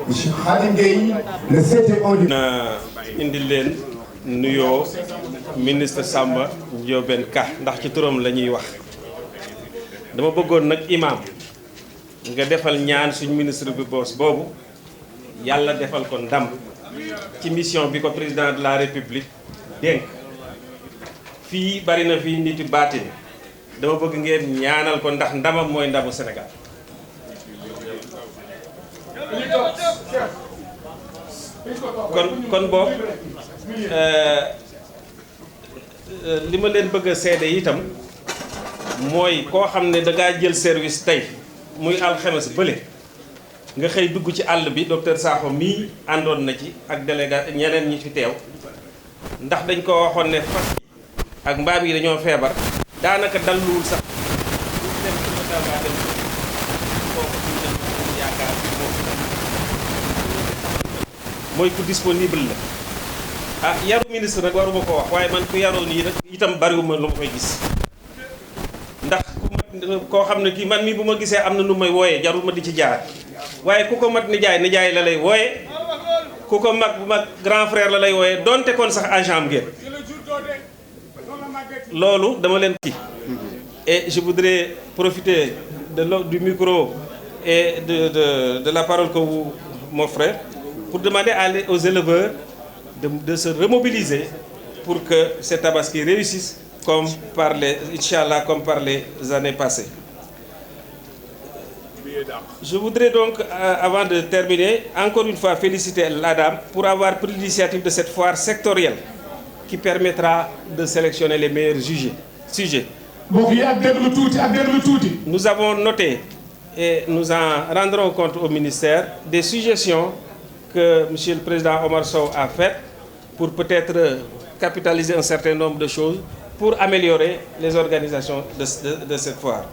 monsieur Khadim Gueye le CTO du. na indi leen nuyoo ministre Samba Ndiobène Ka ndax ci turam la ñuy wax dama bëggoon nag imam nga defal ñaan suñ ministre bi boos boobu yàlla defal ko ndam ci mission bi ko président de la république dénk fii bari na fii nit yu baatin dama bëgg ngeen ñaanal ko ndax ndamam mooy ndamu Sénégal. kon boobu li ma leen bëgg a seede itam mooy koo xam ne dangaa jël service tey muy alxames bële nga xëy dugg ci àll bi docteur Sakho mii àndoon na ci ak délégué ñeneen ñi fi teew ndax dañ ko waxoon ne fas yi ak mbaam yi dañoo feebar daanaka dalluwul sax du dem ci mataga dem kooku ñu dem yaakaar bi mooy ku disponible la ah yaru ministre nag waruma ko wax waaye man ku yaroo nii rek itam bariwuma lu ma koy gis ndax ku mat koo xam ne kii man mii bu ma gisee am na nu may wooyee jarul ma di ci jaar waaye ku ko mat nijaay la lay wooye ku ko mag bu mag grand frère la lay wooye donte kon sax agent am ngeen loolu dama leen kii et je voudrais profiter du micro et de la parole que vous m'offrez pour demander aux éleveurs de se remobiliser pour que cette tabaski réussisse comme par les années passées. Je voudrais donc, avant de terminer, encore une fois féliciter l'ADAM pour avoir pris l'initiative de cette foire sectorielle qui permettra de sélectionner les meilleurs sujets. Nous avons noté et nous en rendrons compte au ministère des suggestions que M. le Président Omar Sow a faites pour peut-être capitaliser un certain nombre de choses pour améliorer les organisations de cette foire.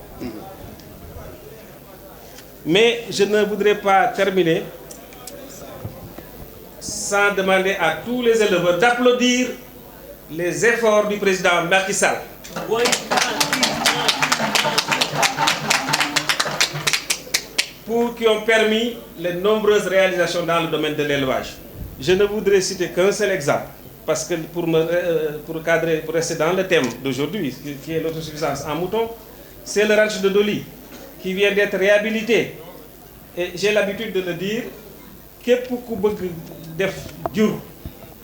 Mais je ne voudrais pas terminer sans demander à tous les éleveurs d'applaudir les efforts du président Macky Sall. Qui ont permis les nombreuses réalisations dans le domaine de l'élevage. Je ne voudrais citer qu'un seul exemple, parce que pour rester dans le thème d'aujourd'hui, qui est l'autosuffisance en mouton, c'est le ranch de Doli, qui vient d'être réhabilité. Et j'ai l'habitude de le dire, képp ku bëgg def jur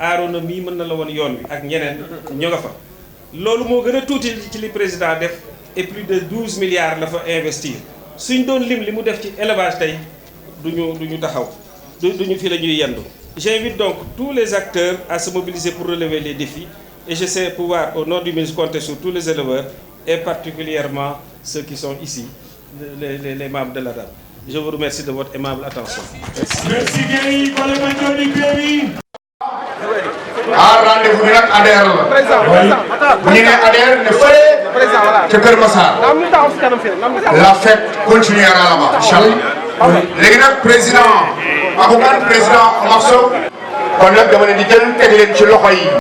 agronomie mën na la woon yoon wi ak ñeneen ñoo nga fa loolu moo gën a tuuti ci li président def et plus de 12 milliards la fa investir suñ doon lim li mu def ci élevage tey duñu taxaw duñu fi la ñuy yendu. J'invite donc tous les acteurs à se mobiliser pour relever les défis et je sais pouvoir au nom du ministre compter sur tous les éleveurs et particulièrement ceux qui sont ici, les membres de l'ADAM. Je vous remercie de votre aimable attention. Merci Guèye parlementaire du Guèye. Rendez-vous bi nag ADER la. bu ñu nee ADER ne fële ca Kër Massar. la fête continuera là-bas incha allah. léegi nag président Aboubacar président Omar Sow. kon nag dama leen di jël teg leen ci loxo yi.